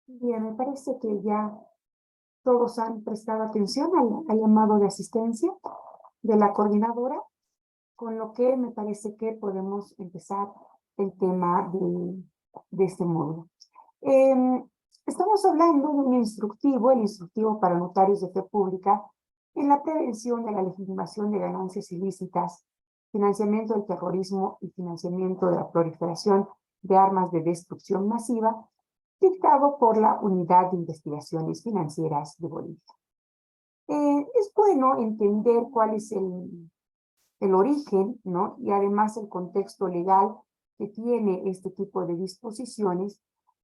Bien, me parece que ya todos han prestado atención al llamado de asistencia de la coordinadora, con lo que me parece que podemos empezar el tema de este módulo. Em, Estamos hablando de un instructivo, el instructivo para notarios de fe pública, en la prevención de la legitimación de ganancias ilícitas, financiamiento del terrorismo y financiamiento de la proliferación de armas de destrucción masiva, dictado por la Unidad de Investigaciones Financieras de Bolivia. Es bueno entender cuál es el origen, ¿no? Y además el contexto legal que tiene este tipo de disposiciones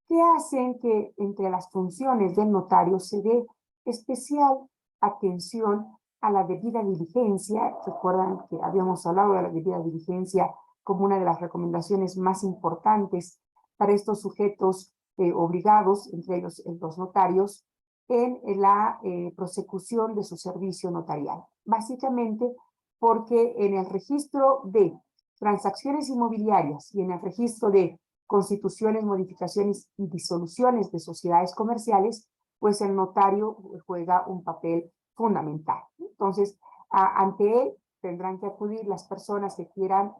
que hacen que entre las funciones del notario se dé especial atención a la debida diligencia. Recuerdan que habíamos hablado de la debida diligencia como una de las recomendaciones más importantes para estos sujetos obligados, entre ellos los notarios, en la prosecución de su servicio notarial. Básicamente porque en el registro de transacciones inmobiliarias y en el registro de constituciones, modificaciones y disoluciones de sociedades comerciales, pues el notario juega un papel fundamental. Entonces, ante él tendrán que acudir las personas que quieran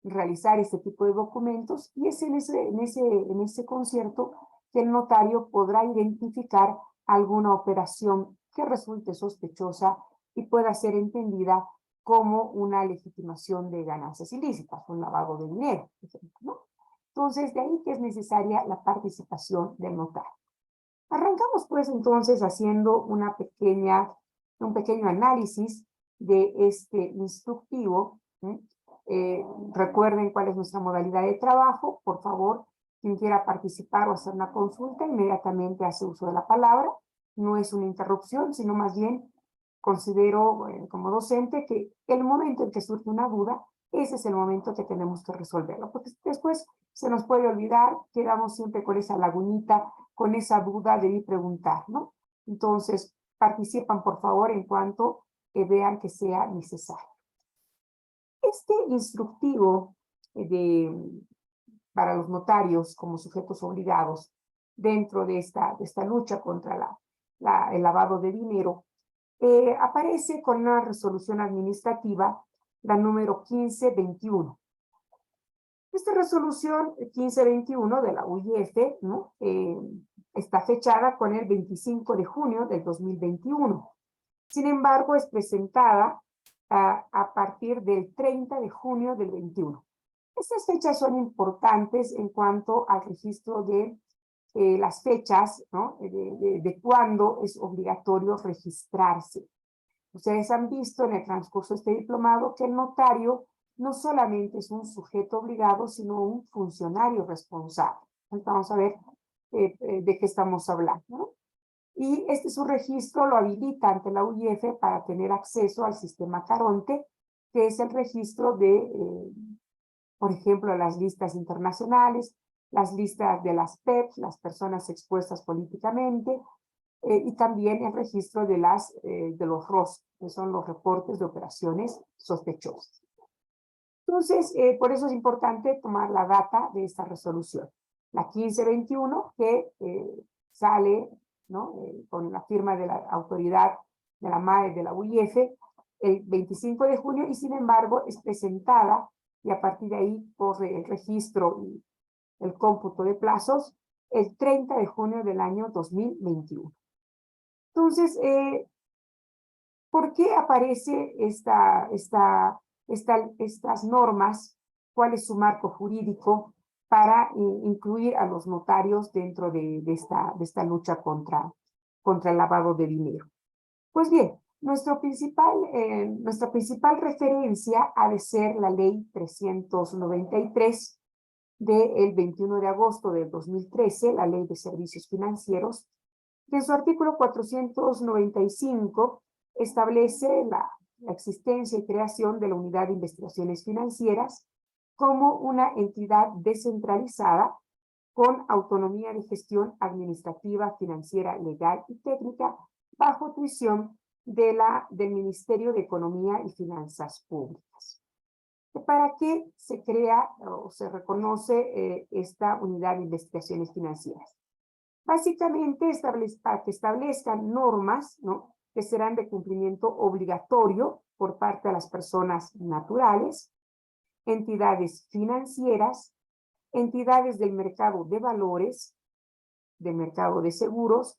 realizar este tipo de documentos y es en ese concierto que el notario podrá identificar alguna operación que resulte sospechosa y pueda ser entendida como una legitimación de ganancias ilícitas, un lavado de dinero, por ejemplo, ¿no? Entonces, de ahí que es necesaria la participación del notario. Arrancamos pues entonces haciendo un pequeño análisis de este instructivo. Recuerden cuál es nuestra modalidad de trabajo. Por favor, quien quiera participar o hacer una consulta, inmediatamente hace uso de la palabra. No es una interrupción, sino más bien considero como docente que el momento en que surge una duda, ese es el momento que tenemos que resolverlo, porque después se nos puede olvidar, quedamos siempre con esa lagunita, con esa duda de ir preguntar, ¿no? Entonces, participan por favor en cuanto vean que sea necesario. Este instructivo para los notarios como sujetos obligados dentro de esta lucha contra el lavado de dinero, aparece con una resolución administrativa, la número 1521. Esta resolución 1521 de la UIF, ¿no? Está fechada con el 25 de junio del 2021. Sin embargo, es presentada a partir del 30 de junio del 21. Estas fechas son importantes en cuanto al registro de las fechas, ¿no? De cuándo es obligatorio registrarse. Ustedes han visto en el transcurso de este diplomado que el notario no solamente es un sujeto obligado, sino un funcionario responsable. Entonces vamos a ver de qué estamos hablando, ¿no? Y este su registro lo habilita ante la UIF para tener acceso al sistema Caronte, que es el registro de, por ejemplo, las listas internacionales, las listas de las PEPs, las personas expuestas políticamente, y también el registro de los ROS, que son los reportes de operaciones sospechosas. Entonces, por eso es importante tomar la data de esta resolución. La 1521, que sale, ¿no? Con la firma de la autoridad de la MAE de la UIF el 25 de junio y sin embargo es presentada y a partir de ahí corre el registro y el cómputo de plazos el 30 de junio del año 2021. Entonces, ¿por qué aparece estas normas? ¿Cuál es su marco jurídico para incluir a los notarios dentro de esta lucha contra el lavado de dinero? Pues bien, nuestra principal referencia ha de ser la ley 393 del 21 de agosto del 2013, la ley de servicios financieros, que en su artículo 495 establece la existencia y creación de la Unidad de Investigaciones Financieras como una entidad descentralizada con autonomía de gestión administrativa, financiera, legal y técnica bajo tuición del Ministerio de Economía y Finanzas Públicas. ¿Para qué se crea o se reconoce esta Unidad de Investigaciones Financieras? Básicamente, para que establezcan normas, ¿no?, que serán de cumplimiento obligatorio por parte de las personas naturales, entidades financieras, entidades del mercado de valores, del mercado de seguros,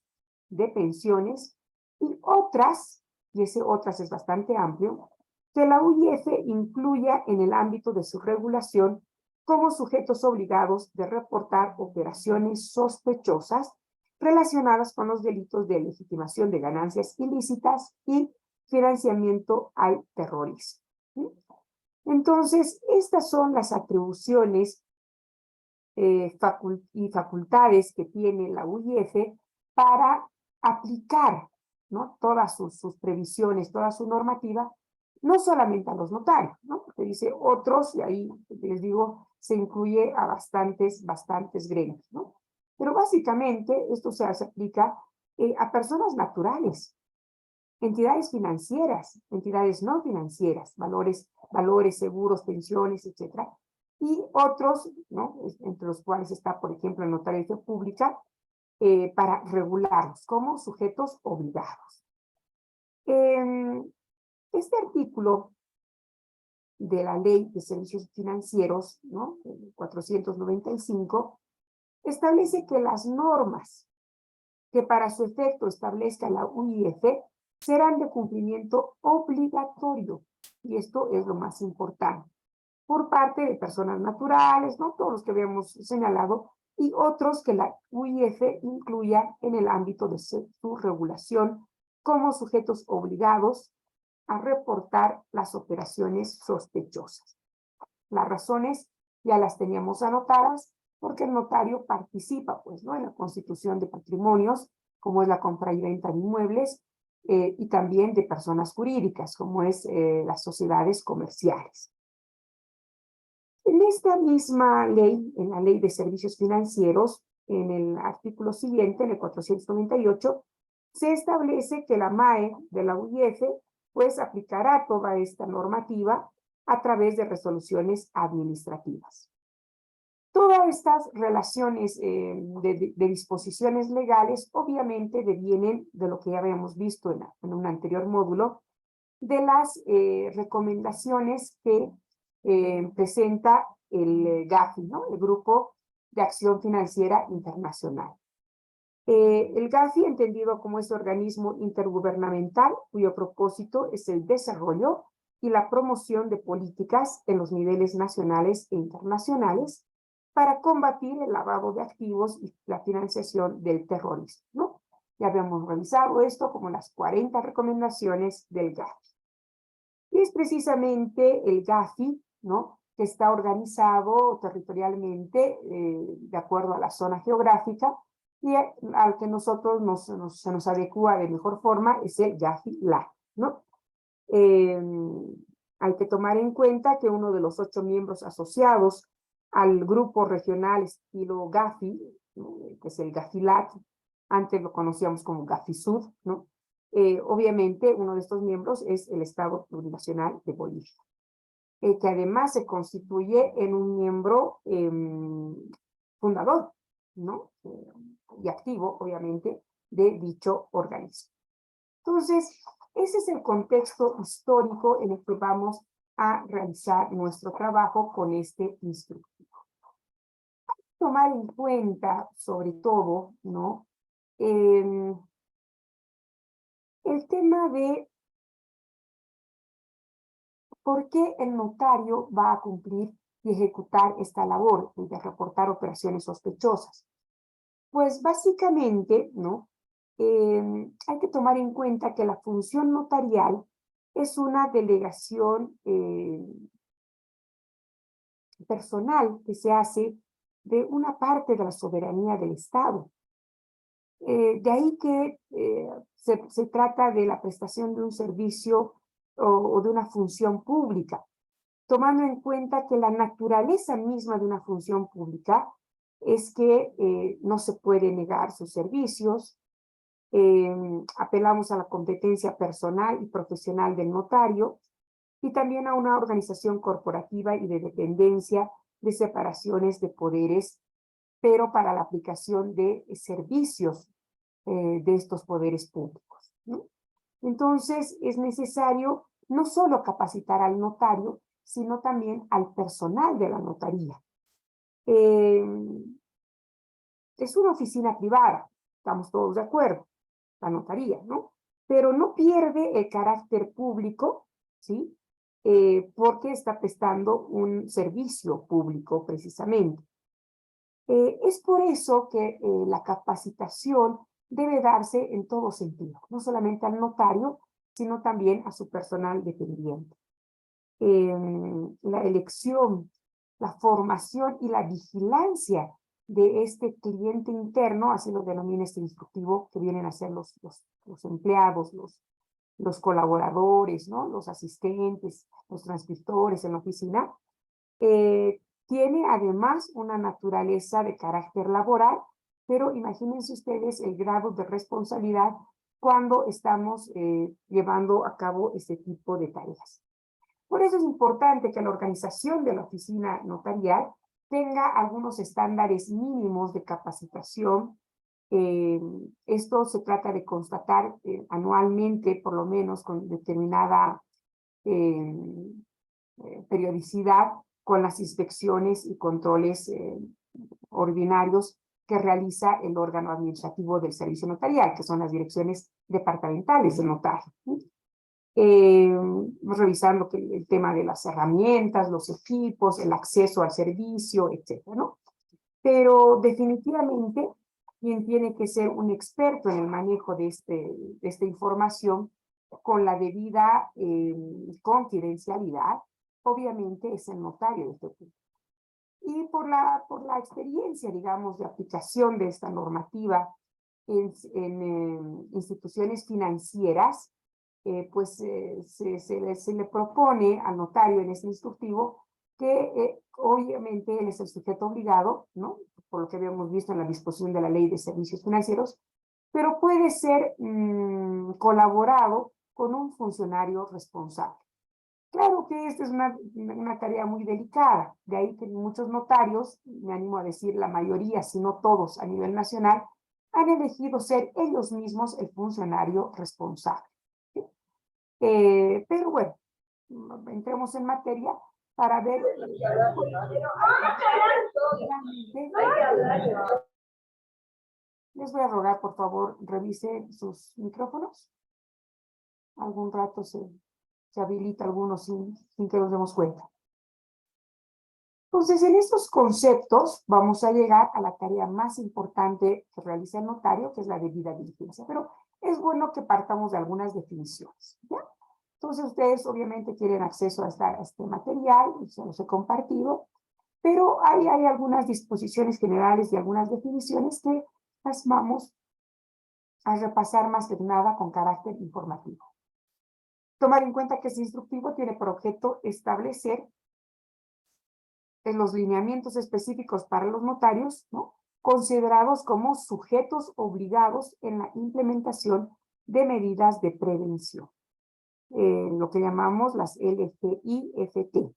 de pensiones y otras, y ese otras es bastante amplio, que la UIF incluya en el ámbito de su regulación como sujetos obligados de reportar operaciones sospechosas relacionadas con los delitos de legitimación de ganancias ilícitas y financiamiento al terrorismo. Entonces, estas son las atribuciones y facultades que tiene la UIF para aplicar, ¿no?, todas sus previsiones, toda su normativa, no solamente a los notarios, ¿no?, porque dice otros, y ahí les digo, se incluye a bastantes gremios, ¿no? Pero básicamente esto se aplica a personas naturales, entidades financieras, entidades no financieras, valores, seguros, pensiones, etcétera, y otros, ¿no?, entre los cuales está, por ejemplo, el notario de fe pública, para regularlos como sujetos obligados. Este artículo de la Ley de Servicios Financieros, ¿no?, 495, establece que las normas que para su efecto establezca la UIF serán de cumplimiento obligatorio, y esto es lo más importante, por parte de personas naturales, ¿no?, todos los que habíamos señalado, y otros que la UIF incluya en el ámbito de su regulación como sujetos obligados a reportar las operaciones sospechosas. Las razones ya las teníamos anotadas, porque el notario participa, pues, ¿no?, en la constitución de patrimonios, como es la compra y venta de inmuebles, y también de personas jurídicas, como es las sociedades comerciales. En esta misma ley, en la Ley de Servicios Financieros, en el artículo siguiente, en el 498, se establece que la MAE de la UIF, pues, aplicará toda esta normativa a través de resoluciones administrativas. Todas estas relaciones de disposiciones legales obviamente devienen de lo que ya habíamos visto en un anterior módulo, de las recomendaciones que presenta el GAFI, ¿no?, el Grupo de Acción Financiera Internacional. El GAFI, entendido como ese organismo intergubernamental, cuyo propósito es el desarrollo y la promoción de políticas en los niveles nacionales e internacionales para combatir el lavado de activos y la financiación del terrorismo, ¿no? Ya habíamos revisado esto como las 40 recomendaciones del GAFI. Y es precisamente el GAFI, ¿no?, que está organizado territorialmente de acuerdo a la zona geográfica, y al que nosotros se nos adecua de mejor forma es el GAFI-LA, ¿no? Hay que tomar en cuenta que uno de los 8 miembros asociados al grupo regional estilo GAFI, ¿no?, que es el GAFI-LAT, antes lo conocíamos como GAFI-SUD, ¿no? Obviamente uno de estos miembros es el Estado Plurinacional de Bolivia, que además se constituye en un miembro fundador, ¿no?, y activo, obviamente, de dicho organismo. Entonces, ese es el contexto histórico en el que vamos a realizar nuestro trabajo con este instructivo. Hay que tomar en cuenta, sobre todo, ¿no?, el tema de por qué el notario va a cumplir y ejecutar esta labor de reportar operaciones sospechosas. Pues básicamente, ¿no?, hay que tomar en cuenta que la función notarial es una delegación personal que se hace de una parte de la soberanía del Estado. De ahí que se trata de la prestación de un servicio o de una función pública, tomando en cuenta que la naturaleza misma de una función pública es que no se puede negar sus servicios. Apelamos a la competencia personal y profesional del notario, y también a una organización corporativa y de dependencia de separaciones de poderes pero para la aplicación de servicios de estos poderes públicos, ¿no? Entonces, es necesario no solo capacitar al notario, sino también al personal de la notaría. Es una oficina privada, estamos todos de acuerdo, la notaría, ¿no? Pero no pierde el carácter público, ¿sí? Porque está prestando un servicio público precisamente. Es por eso que la capacitación debe darse en todo sentido, no solamente al notario, sino también a su personal dependiente. La elección, la formación y la vigilancia de este cliente interno, así lo denomina este instructivo, que vienen a ser los empleados, los colaboradores, ¿no? Los asistentes, los transcriptores en la oficina, tiene además una naturaleza de carácter laboral, pero imagínense ustedes el grado de responsabilidad cuando estamos llevando a cabo este tipo de tareas. Por eso es importante que la organización de la oficina notarial tenga algunos estándares mínimos de capacitación. Esto se trata de constatar anualmente, por lo menos con determinada periodicidad, con las inspecciones y controles ordinarios que realiza el órgano administrativo del servicio notarial, que son las direcciones departamentales de notario. Revisando el tema de las herramientas, los equipos, el acceso al servicio, etcétera, ¿no? Pero definitivamente quien tiene que ser un experto en el manejo de esta información con la debida confidencialidad, obviamente es el notario de este tipo. Y por la experiencia, digamos, de aplicación de esta normativa en instituciones financieras, pues se le propone al notario en este instructivo que obviamente él es el sujeto obligado, ¿no? Por lo que habíamos visto en la disposición de la Ley de Servicios Financieros, pero puede ser colaborado con un funcionario responsable. Claro que esta es una tarea muy delicada, de ahí que muchos notarios, me animo a decir la mayoría, si no todos a nivel nacional, han elegido ser ellos mismos el funcionario responsable. ¿Sí? Pero bueno, entremos en materia para ver. Les voy a rogar, por favor, revisen sus micrófonos. Algún rato se habilita algunos sin que nos demos cuenta. Entonces, en estos conceptos vamos a llegar a la tarea más importante que realiza el notario, que es la debida diligencia. Pero es bueno que partamos de algunas definiciones, ¿ya? Entonces, ustedes obviamente tienen acceso a este material, se los he compartido, pero hay algunas disposiciones generales y algunas definiciones que las vamos a repasar más que nada con carácter informativo. Tomar en cuenta que este instructivo tiene por objeto establecer en los lineamientos específicos para los notarios, ¿no?, considerados como sujetos obligados en la implementación de medidas de prevención, lo que llamamos las LGI-FT,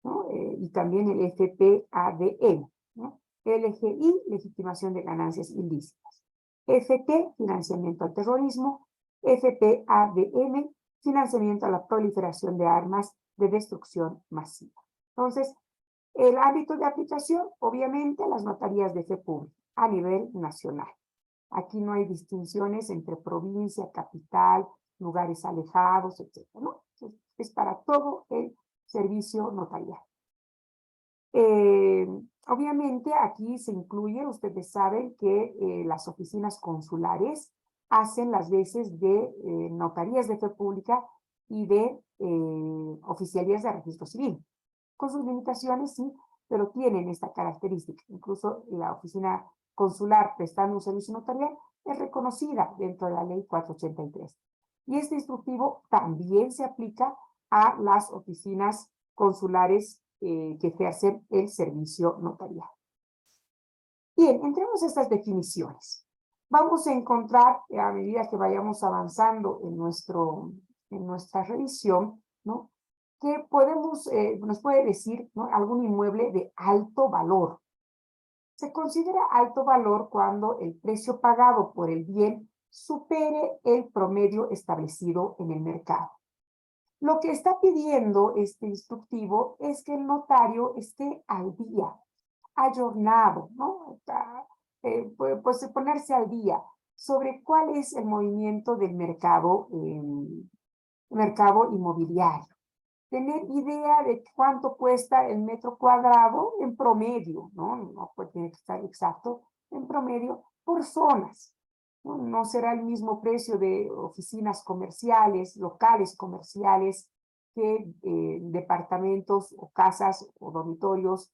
¿no? Y también el FPADE, ¿no? LGI, legitimación de ganancias ilícitas; FT, financiamiento al terrorismo; FPADM, financiamiento a la proliferación de armas de destrucción masiva. Entonces, el ámbito de aplicación, obviamente, las notarías de fe pública a nivel nacional. Aquí no hay distinciones entre provincia, capital, lugares alejados, etc., ¿no? Es para todo el servicio notarial. Obviamente, aquí se incluye, ustedes saben que las oficinas consulares hacen las veces de notarías de fe pública y de oficialías de registro civil. Con sus limitaciones, sí, pero tienen esta característica. Incluso la oficina consular prestando un servicio notarial es reconocida dentro de la ley 483. Y este instructivo también se aplica a las oficinas consulares que ejercen el servicio notarial. Bien, entremos a estas definiciones. Vamos a encontrar, a medida que vayamos avanzando en nuestra revisión, ¿no?, que nos puede decir, ¿no?, algún inmueble de alto valor. Se considera alto valor cuando el precio pagado por el bien supere el promedio establecido en el mercado. Lo que está pidiendo este instructivo es que el notario esté al día, ayornado, ¿no? Pues ponerse al día sobre cuál es el movimiento del mercado inmobiliario. Tener idea de cuánto cuesta el metro cuadrado en promedio, ¿no? No pues tiene que estar exacto, en promedio por zonas. ¿No? No será el mismo precio de oficinas comerciales, locales comerciales, que departamentos o casas o dormitorios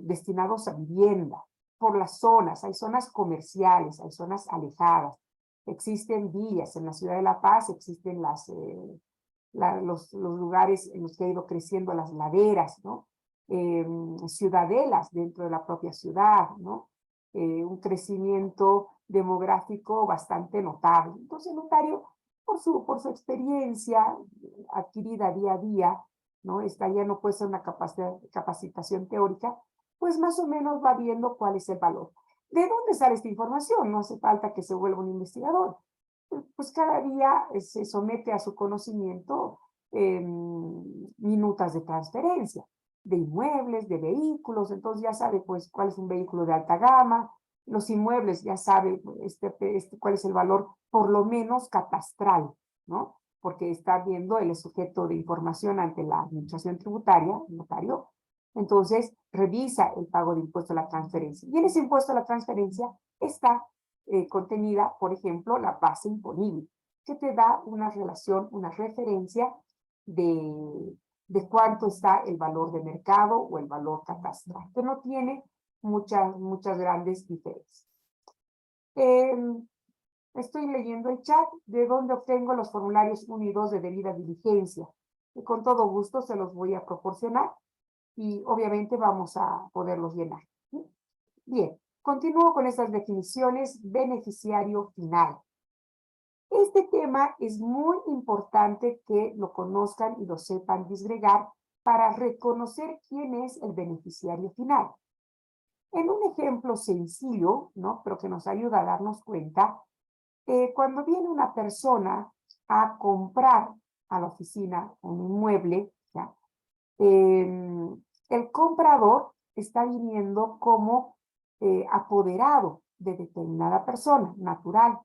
destinados a vivienda. Por las zonas, hay zonas comerciales, hay zonas alejadas. Existen villas, en la ciudad de La Paz existen los lugares en los que ha ido creciendo las laderas, ¿no? Ciudadelas dentro de la propia ciudad, ¿no? Un crecimiento demográfico bastante notable. Entonces el notario, por su experiencia adquirida día a día, ¿no? Esta ya no puede ser una capacitación teórica, pues más o menos va viendo cuál es el valor. ¿De dónde sale esta información? No hace falta que se vuelva un investigador. Pues cada día se somete a su conocimiento minutas de transferencia, de inmuebles, de vehículos, entonces ya sabe pues cuál es un vehículo de alta gama, los inmuebles ya sabe cuál es el valor por lo menos catastral, ¿no? Porque está viendo el sujeto de información ante la administración tributaria, el notario, entonces revisa el pago de impuesto a la transferencia. Y en ese impuesto a la transferencia está contenida, por ejemplo, la base imponible, que te da una relación, una referencia de cuánto está el valor de mercado o el valor catastral, que no tiene muchas grandes diferencias. Estoy leyendo el chat, de dónde obtengo los formularios 1 y 2 de debida diligencia. Y con todo gusto se los voy a proporcionar y obviamente vamos a poderlos llenar. Bien, continúo con estas definiciones. Beneficiario final. Este tema es muy importante que lo conozcan y lo sepan disgregar para reconocer quién es el beneficiario final. En un ejemplo sencillo, ¿no? Pero que nos ayuda a darnos cuenta, cuando viene una persona a comprar a la oficina un inmueble, ¿ya? El comprador está viniendo como apoderado de determinada persona, natural.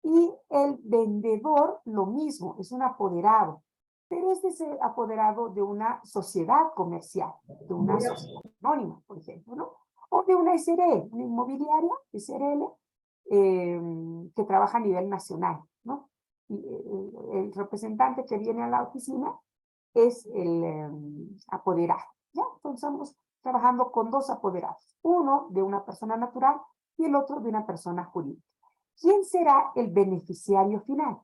Y el vendedor, lo mismo, es un apoderado. Pero este es el apoderado de una sociedad comercial, de una sociedad anónima, por ejemplo, ¿no? O de una SRL, una inmobiliaria, SRL, que trabaja a nivel nacional, ¿no? Y el representante que viene a la oficina es el apoderado, ¿ya? Entonces estamos trabajando con dos apoderados, uno de una persona natural y el otro de una persona jurídica. ¿Quién será el beneficiario final?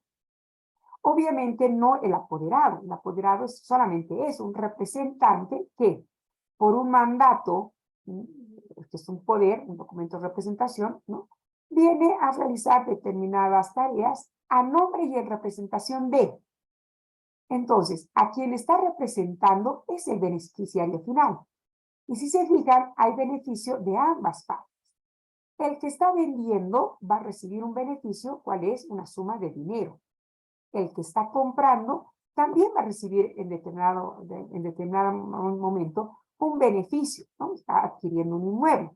Obviamente no el apoderado es solamente eso, un representante que por un mandato, que es un poder, un documento de representación, ¿no? Viene a realizar determinadas tareas a nombre y en representación de. Entonces, a quien está representando es el beneficiario final. Y si se fijan, hay beneficio de ambas partes. El que está vendiendo va a recibir un beneficio, ¿cuál es? Una suma de dinero. El que está comprando también va a recibir en determinado momento un beneficio, ¿no? Está adquiriendo un inmueble.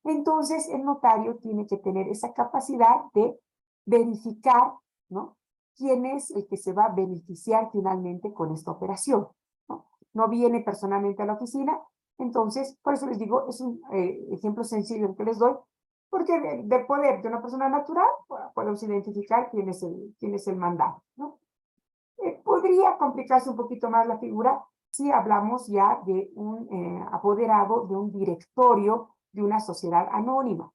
Entonces, el notario tiene que tener esa capacidad de verificar, ¿no? Quién es el que se va a beneficiar finalmente con esta operación, ¿no? No viene personalmente a la oficina, entonces, por eso les digo, es un ejemplo sencillo que les doy, porque del poder de una persona natural podemos identificar quién es el mandante, ¿no? Podría complicarse un poquito más la figura si hablamos ya de un apoderado de un directorio de una sociedad anónima.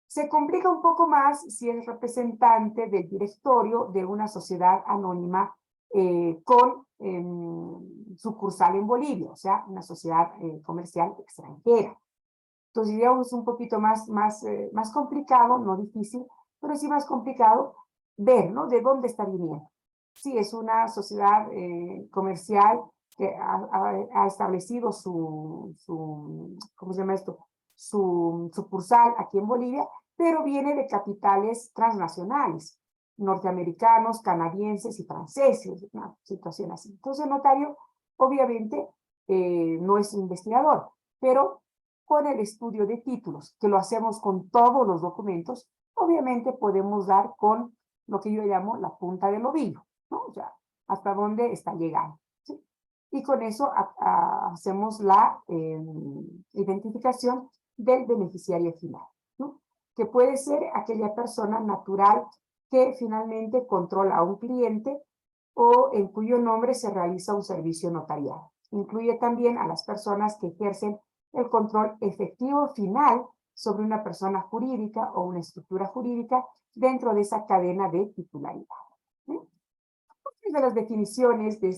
Se complica un poco más si es representante del directorio de una sociedad anónima con sucursal en Bolivia, o sea, una sociedad comercial extranjera. Entonces, digamos, es un poquito más complicado, no difícil, pero sí más complicado ver, ¿no? De dónde está viniendo. Si es una sociedad comercial que ha establecido ¿cómo se llama esto? Su sucursal aquí en Bolivia, pero viene de capitales transnacionales, norteamericanos, canadienses y franceses, una situación así. Entonces el notario, obviamente, no es investigador, pero con el estudio de títulos, que lo hacemos con todos los documentos, obviamente podemos dar con lo que yo llamo la punta del ovillo, ¿no? O sea, hasta dónde está llegando, ¿sí? Y con eso hacemos la identificación del beneficiario final, ¿no? Que puede ser aquella persona natural que finalmente controla a un cliente o en cuyo nombre se realiza un servicio notarial. Incluye también a las personas que ejercen el control efectivo final sobre una persona jurídica o una estructura jurídica dentro de esa cadena de titularidad. Una de las definiciones de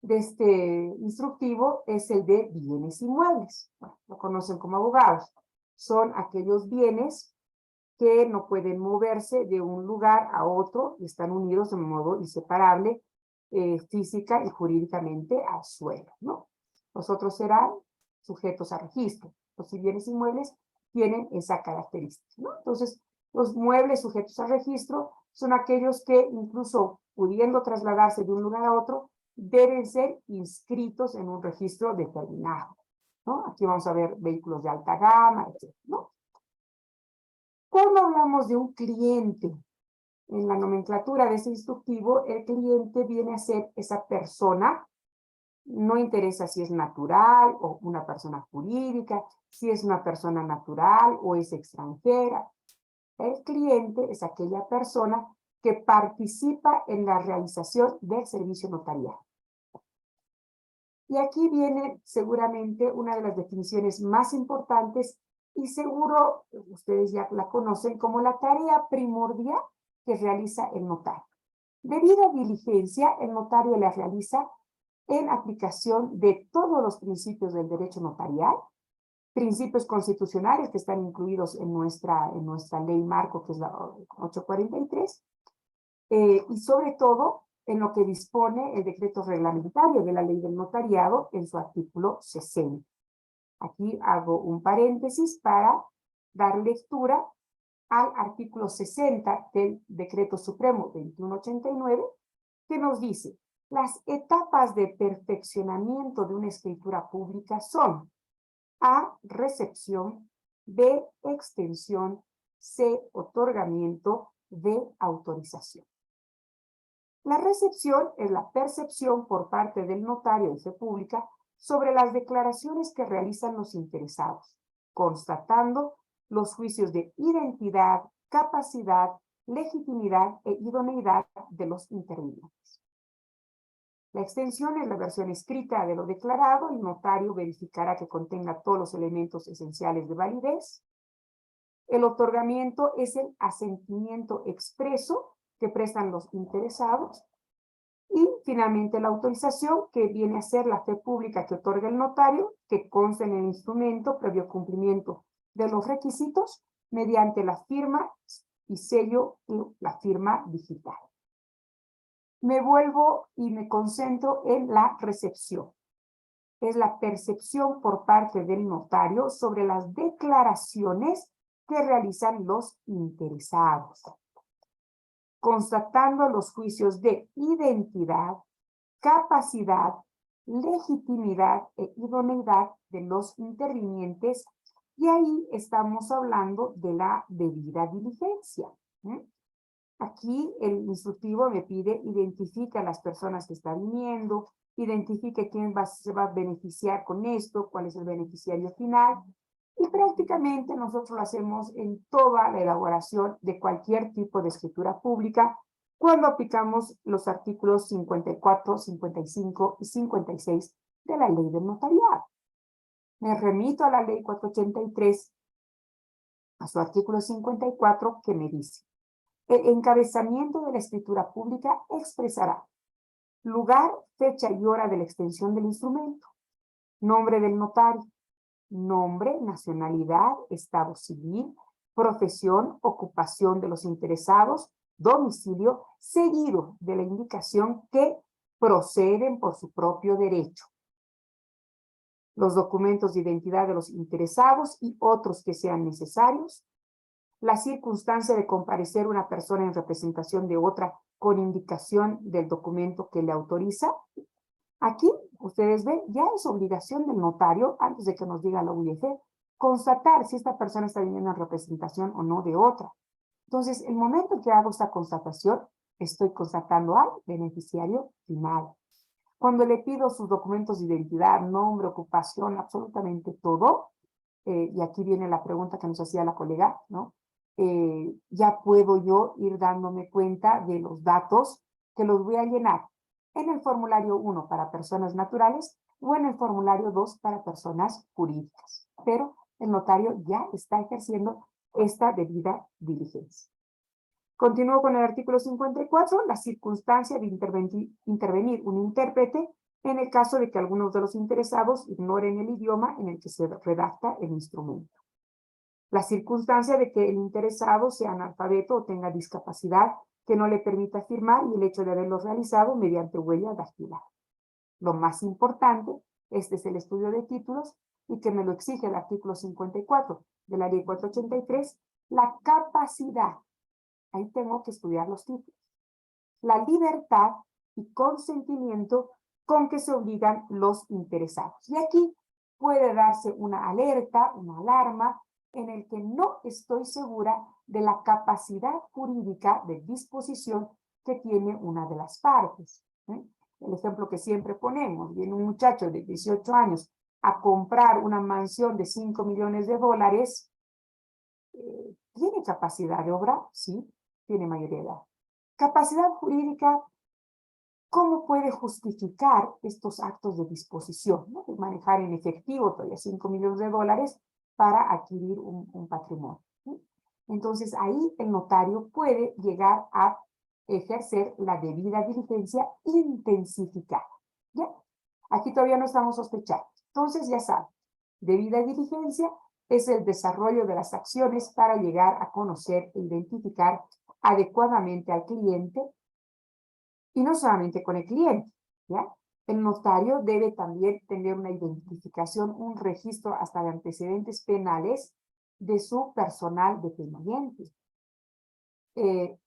este instructivo es el de bienes inmuebles. Bueno, lo conocen como abogados. Son aquellos bienes que no pueden moverse de un lugar a otro y están unidos de modo inseparable física y jurídicamente al suelo, ¿no? Los otros serán sujetos a registro. Los bienes inmuebles tienen esa característica, ¿no? Entonces, los muebles sujetos a registro son aquellos que, incluso pudiendo trasladarse de un lugar a otro, deben ser inscritos en un registro determinado, ¿no? Aquí vamos a ver vehículos de alta gama, etc., ¿no? Cuando hablamos de un cliente, en la nomenclatura de ese instructivo, el cliente viene a ser esa persona, no interesa si es natural o una persona jurídica, si es una persona natural o es extranjera. El cliente es aquella persona que participa en la realización del servicio notarial. Y aquí viene seguramente una de las definiciones más importantes y seguro ustedes ya la conocen como la tarea primordial que realiza el notario. Debida diligencia, el notario la realiza en aplicación de todos los principios del derecho notarial, principios constitucionales que están incluidos en nuestra ley marco, que es la 843, y sobre todo en lo que dispone el decreto reglamentario de la ley del notariado en su artículo 60. Aquí hago un paréntesis para dar lectura al artículo 60 del Decreto Supremo 2189, que nos dice: las etapas de perfeccionamiento de una escritura pública son A, recepción; B, extensión; C, otorgamiento; D, autorización. La recepción es la percepción por parte del notario de fe pública sobre las declaraciones que realizan los interesados, constatando los juicios de identidad, capacidad, legitimidad e idoneidad de los intervinientes. La extensión es la versión escrita de lo declarado. El notario verificará que contenga todos los elementos esenciales de validez. El otorgamiento es el asentimiento expreso que prestan los interesados. Y finalmente la autorización, que viene a ser la fe pública que otorga el notario, que consta en el instrumento previo cumplimiento de los requisitos mediante la firma y sello y la firma digital. Me vuelvo y me concentro en la recepción. Es la percepción por parte del notario sobre las declaraciones que realizan los interesados, constatando los juicios de identidad, capacidad, legitimidad e idoneidad de los intervinientes, y ahí estamos hablando de la debida diligencia. Aquí el instructivo me pide: identifica a las personas que están viniendo, identifique quién se va a beneficiar con esto, cuál es el beneficiario final, y prácticamente nosotros lo hacemos en toda la elaboración de cualquier tipo de escritura pública cuando aplicamos los artículos 54, 55 y 56 de la ley del notariado. Me remito a la ley 483, a su artículo 54, que me dice: el encabezamiento de la escritura pública expresará lugar, fecha y hora de la extensión del instrumento, nombre del notario, nombre, nacionalidad, estado civil, profesión, ocupación de los interesados, domicilio, seguido de la indicación que proceden por su propio derecho. Los documentos de identidad de los interesados y otros que sean necesarios. La circunstancia de comparecer una persona en representación de otra con indicación del documento que le autoriza. Aquí, ustedes ven, ya es obligación del notario, antes de que nos diga la UIF, constatar si esta persona está viniendo en representación o no de otra. Entonces, el momento que hago esta constatación, estoy constatando al beneficiario final. Cuando le pido sus documentos de identidad, nombre, ocupación, absolutamente todo, y aquí viene la pregunta que nos hacía la colega, ¿no? Ya puedo yo ir dándome cuenta de los datos que los voy a llenar en el formulario 1 para personas naturales o en el formulario 2 para personas jurídicas. Pero el notario ya está ejerciendo esta debida diligencia. Continúo con el artículo 54, la circunstancia de intervenir un intérprete en el caso de que algunos de los interesados ignoren el idioma en el que se redacta el instrumento. La circunstancia de que el interesado sea analfabeto o tenga discapacidad que no le permita firmar y el hecho de haberlo realizado mediante huella dactilar. Lo más importante, este es el estudio de títulos y que me lo exige el artículo 54 de la ley 483, la capacidad. Ahí tengo que estudiar los títulos. La libertad y consentimiento con que se obligan los interesados. Y aquí puede darse una alerta, una alarma, en el que no estoy segura de la capacidad jurídica de disposición que tiene una de las partes. El ejemplo que siempre ponemos, viene un muchacho de 18 años a comprar una mansión de 5 millones de dólares, ¿tiene capacidad de obra? Sí, tiene mayoría de edad. Capacidad jurídica, ¿cómo puede justificar estos actos de disposición? ¿No? De manejar en efectivo todavía 5 millones de dólares para adquirir un patrimonio. ¿Sí? Entonces, ahí el notario puede llegar a ejercer la debida diligencia intensificada. ¿Ya? Aquí todavía no estamos sospechando. Entonces, ya saben, debida diligencia es el desarrollo de las acciones para llegar a conocer e identificar adecuadamente al cliente, y no solamente con el cliente, ¿ya? El notario debe también tener una identificación, un registro hasta de antecedentes penales de su personal dependiente.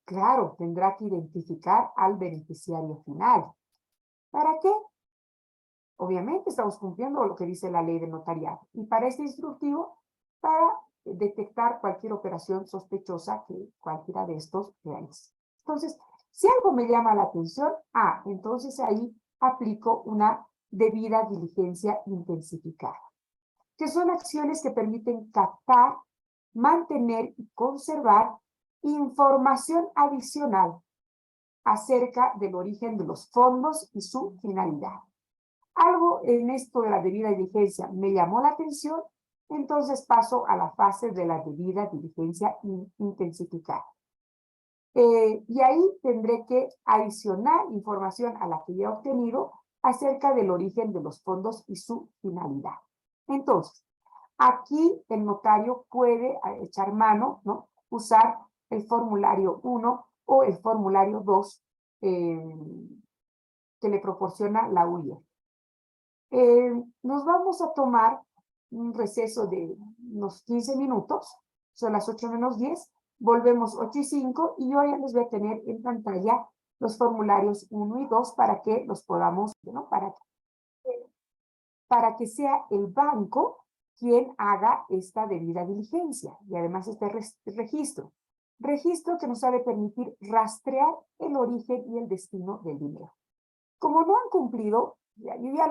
Claro, tendrá que identificar al beneficiario final. ¿Para qué? Obviamente estamos cumpliendo lo que dice la ley de notariado. Y para este instructivo, para detectar cualquier operación sospechosa que cualquiera de estos realice. Entonces, si algo me llama la atención, entonces ahí aplico una debida diligencia intensificada, que son acciones que permiten captar, mantener y conservar información adicional acerca del origen de los fondos y su finalidad. Algo en esto de la debida diligencia me llamó la atención, entonces paso a la fase de la debida diligencia intensificada. Y ahí tendré que adicionar información a la que ya he obtenido acerca del origen de los fondos y su finalidad. Entonces, aquí el notario puede echar mano, ¿no? Usar el formulario 1 o el formulario 2 que le proporciona la UIF. Nos vamos a tomar un receso de unos 15 minutos, son las 8 menos 10, volvemos 8 y 5 y yo ya les voy a tener en pantalla los formularios 1 y 2 para que los podamos, ¿no? Para que sea el banco quien haga esta debida diligencia y además este registro. Registro que nos ha de permitir rastrear el origen y el destino del dinero. Como no han cumplido, yo ya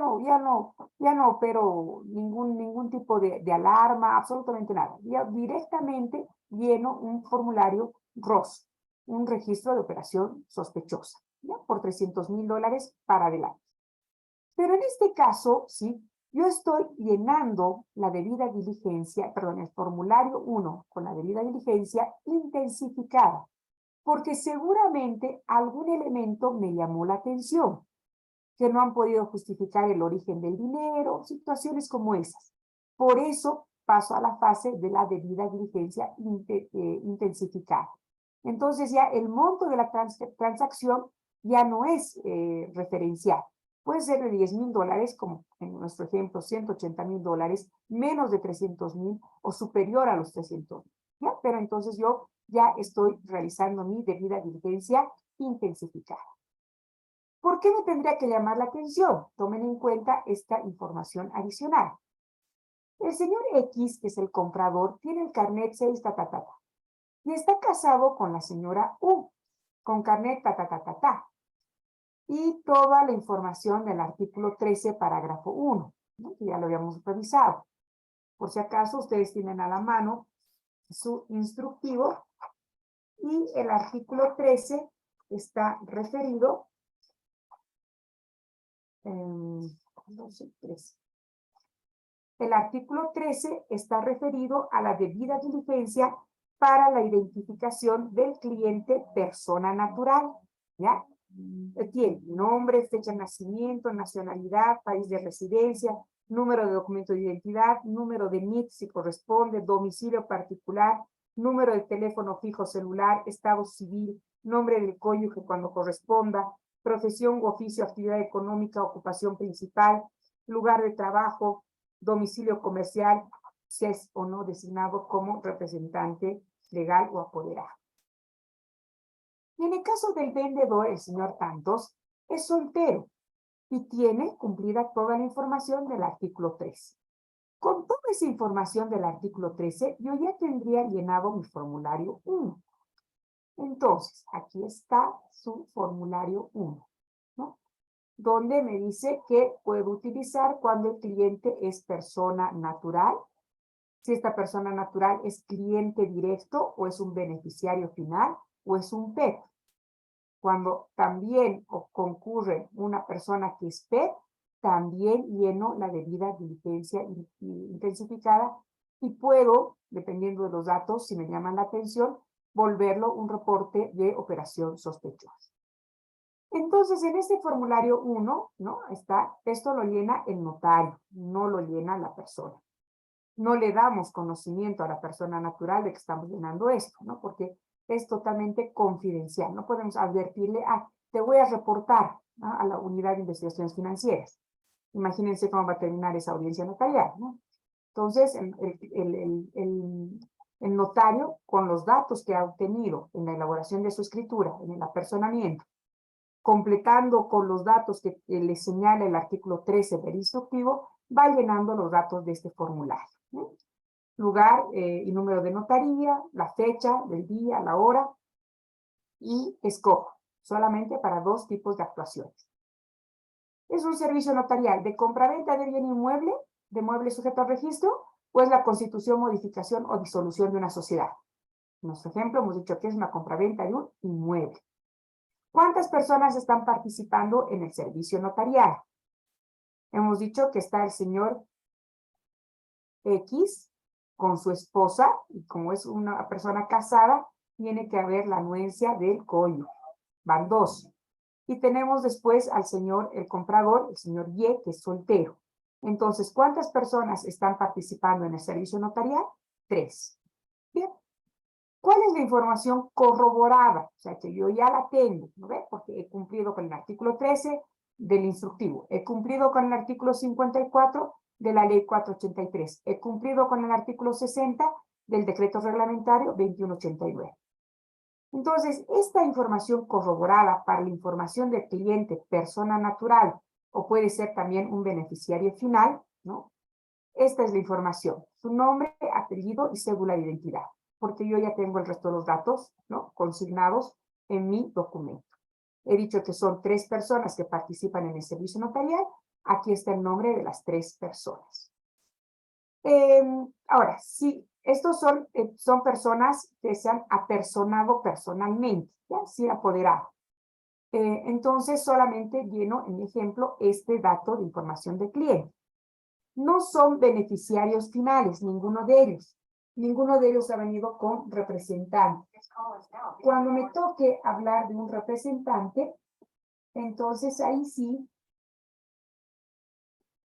no opero ningún tipo de alarma, absolutamente nada. Ya directamente lleno un formulario ROS, un registro de operación sospechosa, ¿ya? Por $300,000 para adelante. Pero en este caso, sí, yo estoy llenando la debida diligencia, perdón, el formulario 1 con la debida diligencia intensificada, porque seguramente algún elemento me llamó la atención, que no han podido justificar el origen del dinero, situaciones como esas. Por eso paso a la fase de la debida diligencia intensificada. Entonces ya el monto de la transacción ya no es referencial. Puede ser de $10,000, como en nuestro ejemplo, $180,000, menos de 300,000 o superior a los 300,000. ¿Ya? Pero entonces yo ya estoy realizando mi debida diligencia intensificada. ¿Por qué me tendría que llamar la atención? Tomen en cuenta esta información adicional. El señor X, que es el comprador, tiene el carnet 6, y está casado con la señora U, con carnet y toda la información del artículo 13, parágrafo 1, ¿no? Que ya lo habíamos revisado. Por si acaso, ustedes tienen a la mano su instructivo y el artículo 13 está referido El artículo 13 está referido a la debida diligencia para la identificación del cliente persona natural, ¿ya? Tiene nombre, fecha de nacimiento, nacionalidad, país de residencia, número de documento de identidad, número de NIT si corresponde, domicilio particular, número de teléfono fijo celular, estado civil, nombre del cónyuge cuando corresponda, profesión u oficio, actividad económica, ocupación principal, lugar de trabajo, domicilio comercial, si es o no designado como representante legal o apoderado. Y en el caso del vendedor, el señor Tantos, es soltero y tiene cumplida toda la información del artículo 13. Con toda esa información del artículo 13, yo ya tendría llenado mi formulario 1. Entonces, aquí está su formulario 1, ¿no? Donde me dice que puedo utilizar cuando el cliente es persona natural, si esta persona natural es cliente directo o es un beneficiario final o es un PET. Cuando también concurre una persona que es PET, también lleno la debida diligencia intensificada y puedo, dependiendo de los datos, si me llaman la atención, volverlo un reporte de operación sospechosa. Entonces, en este formulario 1, ¿no? Esto lo llena el notario, no lo llena la persona. No le damos conocimiento a la persona natural de que estamos llenando esto, ¿no? Porque es totalmente confidencial. No podemos advertirle, te voy a reportar, ¿no?, a la unidad de investigaciones financieras. Imagínense cómo va a terminar esa audiencia notarial, ¿no? Entonces, el notario, con los datos que ha obtenido en la elaboración de su escritura, en el apersonamiento, completando con los datos que le señala el artículo 13 del instructivo, va llenando los datos de este formulario, ¿no? Lugar y número de notaría, la fecha del día, la hora, y escojo solamente para 2 tipos de actuaciones. ¿Es un servicio notarial de compraventa de bien inmueble, de mueble sujeto al registro, o es la constitución, modificación o disolución de una sociedad? En nuestro ejemplo hemos dicho que es una compraventa de un inmueble. ¿Cuántas personas están participando en el servicio notarial? Hemos dicho que está el señor X con su esposa, y como es una persona casada, tiene que haber la anuencia del cónyuge. Van 2. Y tenemos después al señor, el comprador, el señor Y, que es soltero. Entonces, ¿cuántas personas están participando en el servicio notarial? 3. Bien. ¿Cuál es la información corroborada? O sea, que yo ya la tengo, ¿no ve? Porque he cumplido con el artículo 13 del instructivo. He cumplido con el artículo 54 de la ley 483. He cumplido con el artículo 60 del decreto reglamentario 2189. Entonces, esta información corroborada para la información del cliente, persona natural, o puede ser también un beneficiario final, ¿no? Esta es la información, su nombre, apellido y cédula de identidad, porque yo ya tengo el resto de los datos, ¿no?, consignados en mi documento. He dicho que son 3 personas que participan en el servicio notarial. Aquí está el nombre de las 3 personas. Ahora, si estos son personas que se han apersonado personalmente, ¿ya?, sí, apoderado. Entonces, solamente lleno en mi ejemplo este dato de información del cliente. No son beneficiarios finales, ninguno de ellos. Ninguno de ellos ha venido con representante. Cuando me toque hablar de un representante, entonces ahí sí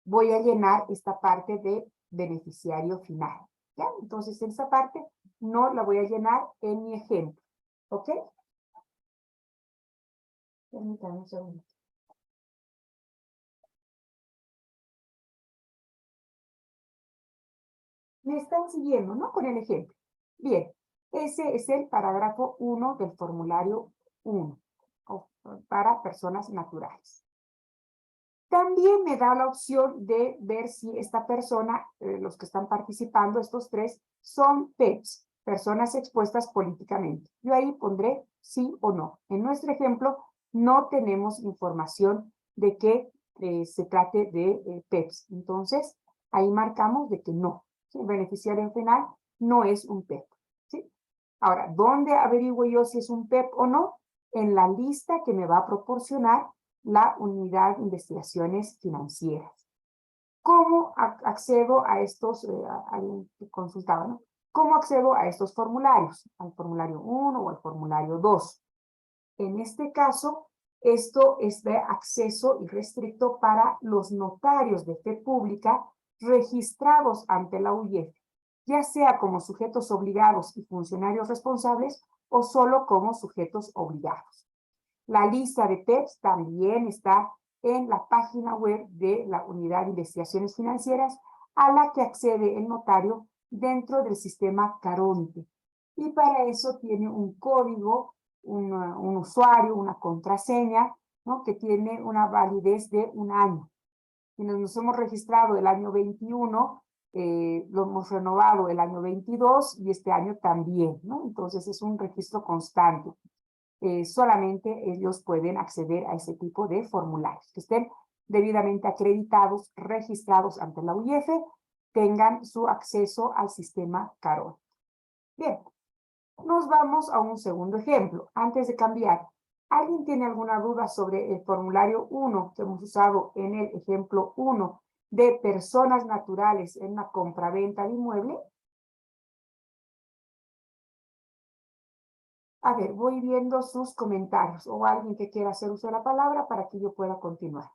voy a llenar esta parte de beneficiario final, ¿ya? Entonces, esta parte no la voy a llenar en mi ejemplo, ¿ok? Permítame un segundo. Me están siguiendo, ¿no? Con el ejemplo. Bien, ese es el parágrafo 1 del formulario 1 para personas naturales. También me da la opción de ver si esta persona, los que están participando, estos tres, son PEPs, personas expuestas políticamente. Yo ahí pondré sí o no. En nuestro ejemplo, no tenemos información de que se trate de PEPs. Entonces, ahí marcamos de que no. ¿Sí? El beneficiario final no es un PEP. ¿Sí? Ahora, ¿dónde averiguo yo si es un PEP o no? En la lista que me va a proporcionar la unidad de investigaciones financieras. ¿Cómo accedo a estos, alguien que consultaba, ¿no? ¿Cómo accedo a estos formularios? Al formulario 1 o al formulario 2. En este caso, esto es de acceso irrestricto para los notarios de fe pública registrados ante la UIF, ya sea como sujetos obligados y funcionarios responsables o solo como sujetos obligados. La lista de PEPs también está en la página web de la Unidad de Investigaciones Financieras, a la que accede el notario dentro del sistema Caronte. Y para eso tiene un código, un usuario, una contraseña, ¿no? Que tiene una validez de 1 año. Quienes nos hemos registrado el año 21, lo hemos renovado el año 22 y este año también, ¿no? Entonces es un registro constante. Solamente ellos pueden acceder a ese tipo de formularios, que estén debidamente acreditados, registrados ante la UIF, tengan su acceso al sistema Carol. Bien, nos vamos a un segundo ejemplo. Antes de cambiar, ¿alguien tiene alguna duda sobre el formulario 1 que hemos usado en el ejemplo 1 de personas naturales en una compraventa de inmueble? A ver, voy viendo sus comentarios o alguien que quiera hacer uso de la palabra para que yo pueda continuar.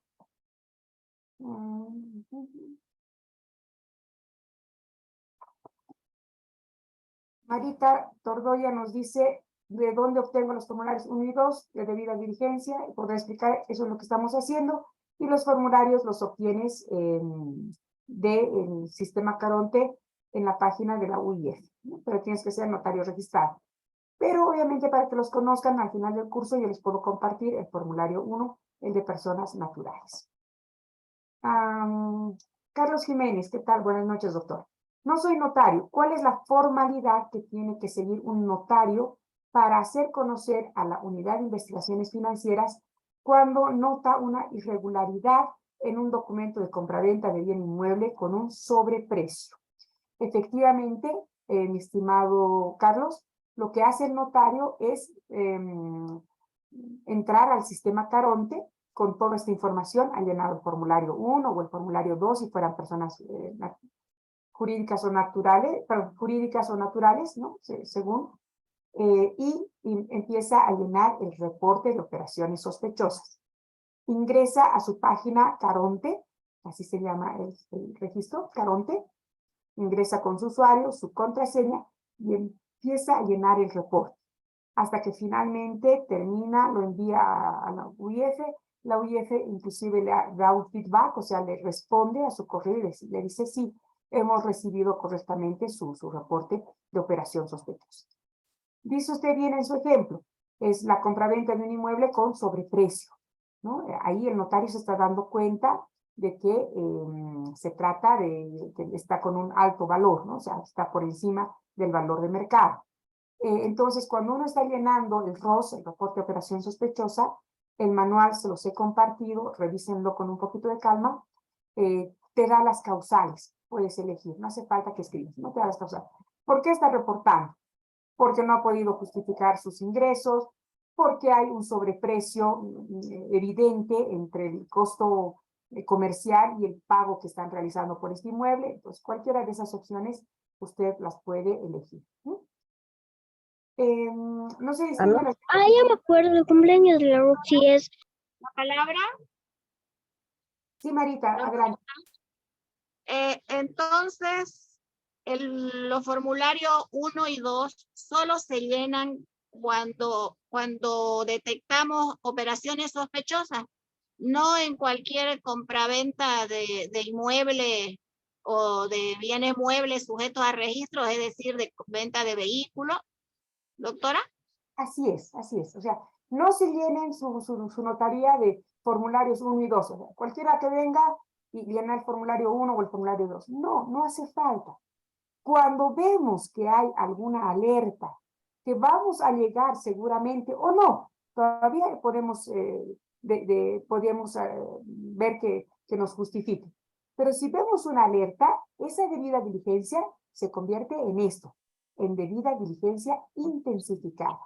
Marita Tordoya nos dice de dónde obtengo los formularios 1 y 2 de debida diligencia. Podrá explicar, eso es lo que estamos haciendo. Y los formularios los obtienes del sistema Caronte en la página de la UIF, ¿no? Pero tienes que ser notario registrado. Pero obviamente para que los conozcan, al final del curso yo les puedo compartir el formulario 1, el de personas naturales. Carlos Jiménez, ¿qué tal? Buenas noches, doctor. No soy notario. ¿Cuál es la formalidad que tiene que seguir un notario para hacer conocer a la Unidad de Investigaciones Financieras cuando nota una irregularidad en un documento de compraventa de bien inmueble con un sobreprecio? Efectivamente, mi estimado Carlos, lo que hace el notario es entrar al sistema Caronte con toda esta información, ha llenado el formulario 1 o el formulario 2 si fueran personas jurídicas o naturales, ¿no? Según, y empieza a llenar el reporte de operaciones sospechosas. Ingresa a su página Caronte, así se llama el registro, Caronte, ingresa con su usuario, su contraseña y empieza a llenar el reporte hasta que finalmente termina, lo envía a la UIF. La UIF inclusive le da un feedback, o sea, le responde a su correo y le dice sí, hemos recibido correctamente su reporte de operación sospechosa. Dice usted bien en su ejemplo, es la compraventa de un inmueble con sobreprecio, ¿no? Ahí el notario se está dando cuenta de que se trata de que está con un alto valor, ¿no? O sea, está por encima del valor de mercado. Entonces, cuando uno está llenando el ROS, el reporte de operación sospechosa, el manual se los he compartido, revísenlo con un poquito de calma, te da las causales, puedes elegir, no hace falta que escribas, no te da las causales. ¿Por qué está reportando? Porque no ha podido justificar sus ingresos, porque hay un sobreprecio evidente entre el costo comercial y el pago que están realizando por este inmueble. Entonces, cualquiera de esas opciones usted las puede elegir. No se distingue las... Ah, ya me acuerdo, el cumpleaños de la Roxy es la palabra. Sí, Marita, adelante. Entonces, los formularios 1 y 2 solo se llenan cuando detectamos operaciones sospechosas, no en cualquier compraventa de inmuebles o de bienes muebles sujetos a registros, es decir, de venta de vehículos, doctora. Así es, así es. O sea, no se llenen su notaría de formularios 1 y 2. O sea, cualquiera que venga y llena el formulario 1 o el formulario 2. No, no hace falta. Cuando vemos que hay alguna alerta, que vamos a llegar seguramente o no, todavía podemos, podemos ver que nos justifique. Pero si vemos una alerta, esa debida diligencia se convierte en esto, en debida diligencia intensificada.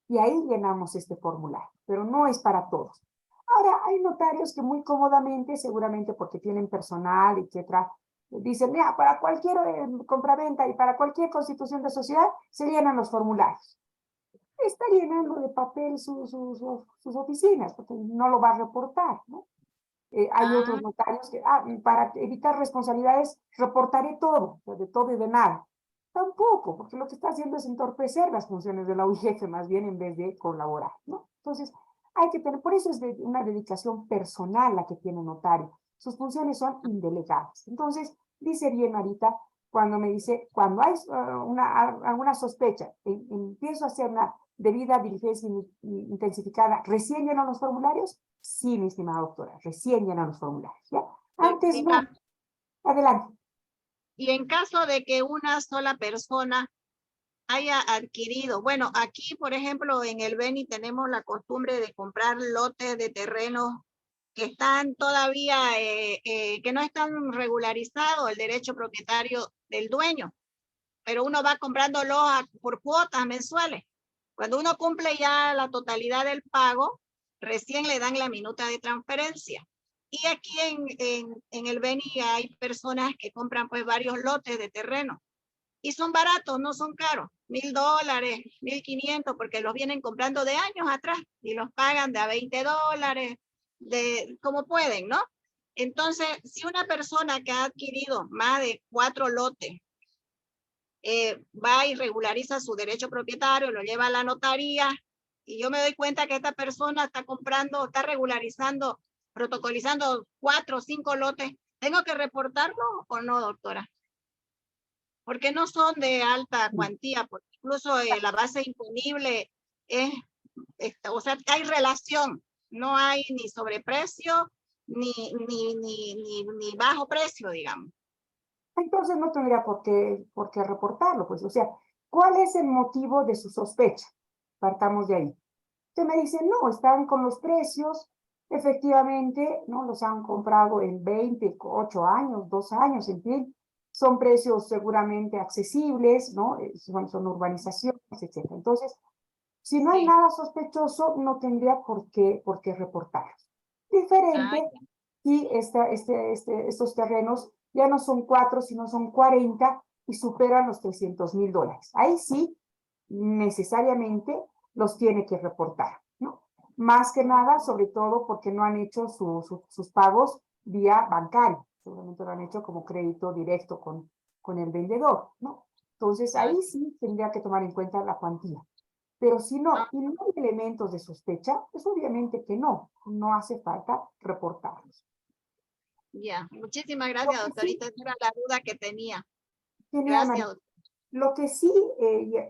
Y ahí llenamos este formulario, pero no es para todos. Ahora, hay notarios que muy cómodamente, seguramente porque tienen personal, etcétera, dicen, mira, para cualquier compraventa y para cualquier constitución de sociedad se llenan los formularios. Está llenando de papel sus oficinas, porque no lo va a reportar, ¿no? Hay otros notarios que, para evitar responsabilidades, reportaré todo, de todo y de nada. Tampoco, porque lo que está haciendo es entorpecer las funciones de la UIF, más bien en vez de colaborar, ¿no? Entonces, hay que tener, por eso es una dedicación personal la que tiene un notario. Sus funciones son indelegables. Entonces, dice bien ahorita, cuando me dice, cuando hay alguna sospecha, empiezo a hacer una debida diligencia intensificada, ¿recién llenan los formularios? Sí, mi estimada doctora, recién llenan los formularios, ¿ya? Antes no. Adelante. Y en caso de que una sola persona haya adquirido, bueno, aquí, por ejemplo, en el Beni tenemos la costumbre de comprar lotes de terrenos que están todavía, que no están regularizados el derecho propietario del dueño, pero uno va comprándolos por cuotas mensuales. Cuando uno cumple ya la totalidad del pago, recién le dan la minuta de transferencia. Y aquí en el Beni hay personas que compran pues varios lotes de terreno y son baratos, no son caros, $1,000, 1,500, porque los vienen comprando de años atrás y los pagan de a $20, como pueden, ¿no? Entonces, si una persona que ha adquirido más de 4 lotes va y regulariza su derecho propietario, lo lleva a la notaría, y yo me doy cuenta que esta persona está comprando, está regularizando, protocolizando 4 o 5 lotes, ¿tengo que reportarlo o no, doctora? Porque no son de alta cuantía, porque incluso la base imponible es, o sea, hay relación, no hay ni sobreprecio ni bajo precio, digamos. Entonces no tendría por qué reportarlo, pues, o sea, ¿cuál es el motivo de su sospecha? Partamos de ahí. Usted me dice, no, están con los precios, efectivamente, ¿no? Los han comprado en 28 años, 2 años, en fin, son precios seguramente accesibles, ¿no? Son urbanizaciones, etcétera. Entonces, si no hay nada sospechoso, no tendría por qué reportarlos. Diferente si estos terrenos ya no son 4, sino son 40 y superan los $300,000. Ahí sí, necesariamente los tiene que reportar, ¿no? Más que nada, sobre todo porque no han hecho sus pagos vía bancario. Seguramente lo han hecho como crédito directo con el vendedor, ¿no? Entonces, ahí sí tendría que tomar en cuenta la cuantía. Pero si no, y no hay elementos de sospecha, pues obviamente que no hace falta reportarlos. Ya, muchísimas gracias, doctorita. Esa era la duda que tenía. Genial, Gracias, María. doctora. Lo que sí,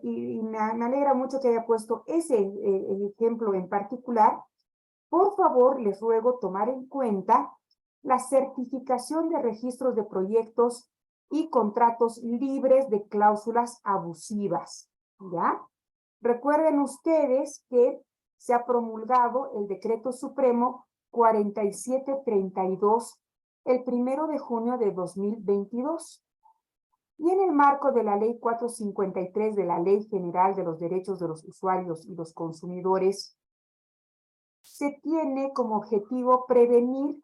y me alegra mucho que haya puesto ese el ejemplo en particular, por favor, les ruego tomar en cuenta la certificación de registros de proyectos y contratos libres de cláusulas abusivas, ¿ya? Recuerden ustedes que se ha promulgado el Decreto Supremo 4732 el 1 de junio de 2022. Y en el marco de la Ley 453 de la Ley General de los Derechos de los Usuarios y los Consumidores, se tiene como objetivo prevenir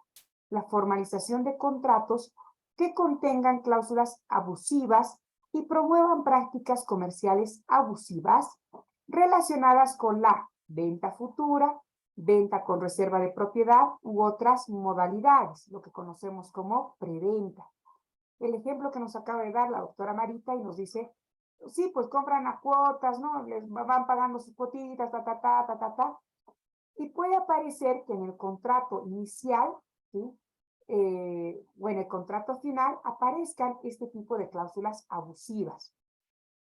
la formalización de contratos que contengan cláusulas abusivas y promuevan prácticas comerciales abusivas relacionadas con la venta futura, venta con reserva de propiedad u otras modalidades, lo que conocemos como preventa. El ejemplo que nos acaba de dar la doctora Marita y nos dice sí, pues compran a cuotas, ¿no? Les van pagando sus cuotitas, y puede aparecer que en el contrato inicial, ¿sí? O en el contrato final aparezcan este tipo de cláusulas abusivas.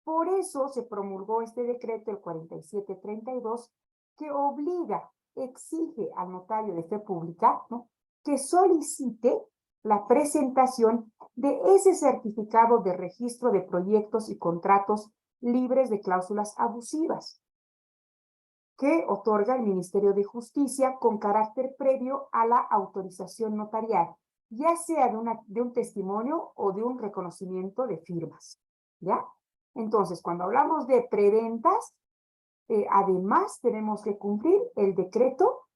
Por eso se promulgó este decreto, el 4732, que obliga, exige al notario de fe pública, ¿no?, que solicite la presentación de ese certificado de registro de proyectos y contratos libres de cláusulas abusivas, que otorga el Ministerio de Justicia con carácter previo a la autorización notarial, ya sea de un testimonio o de un reconocimiento de firmas, ¿ya? Entonces, cuando hablamos de preventas, además tenemos que cumplir el decreto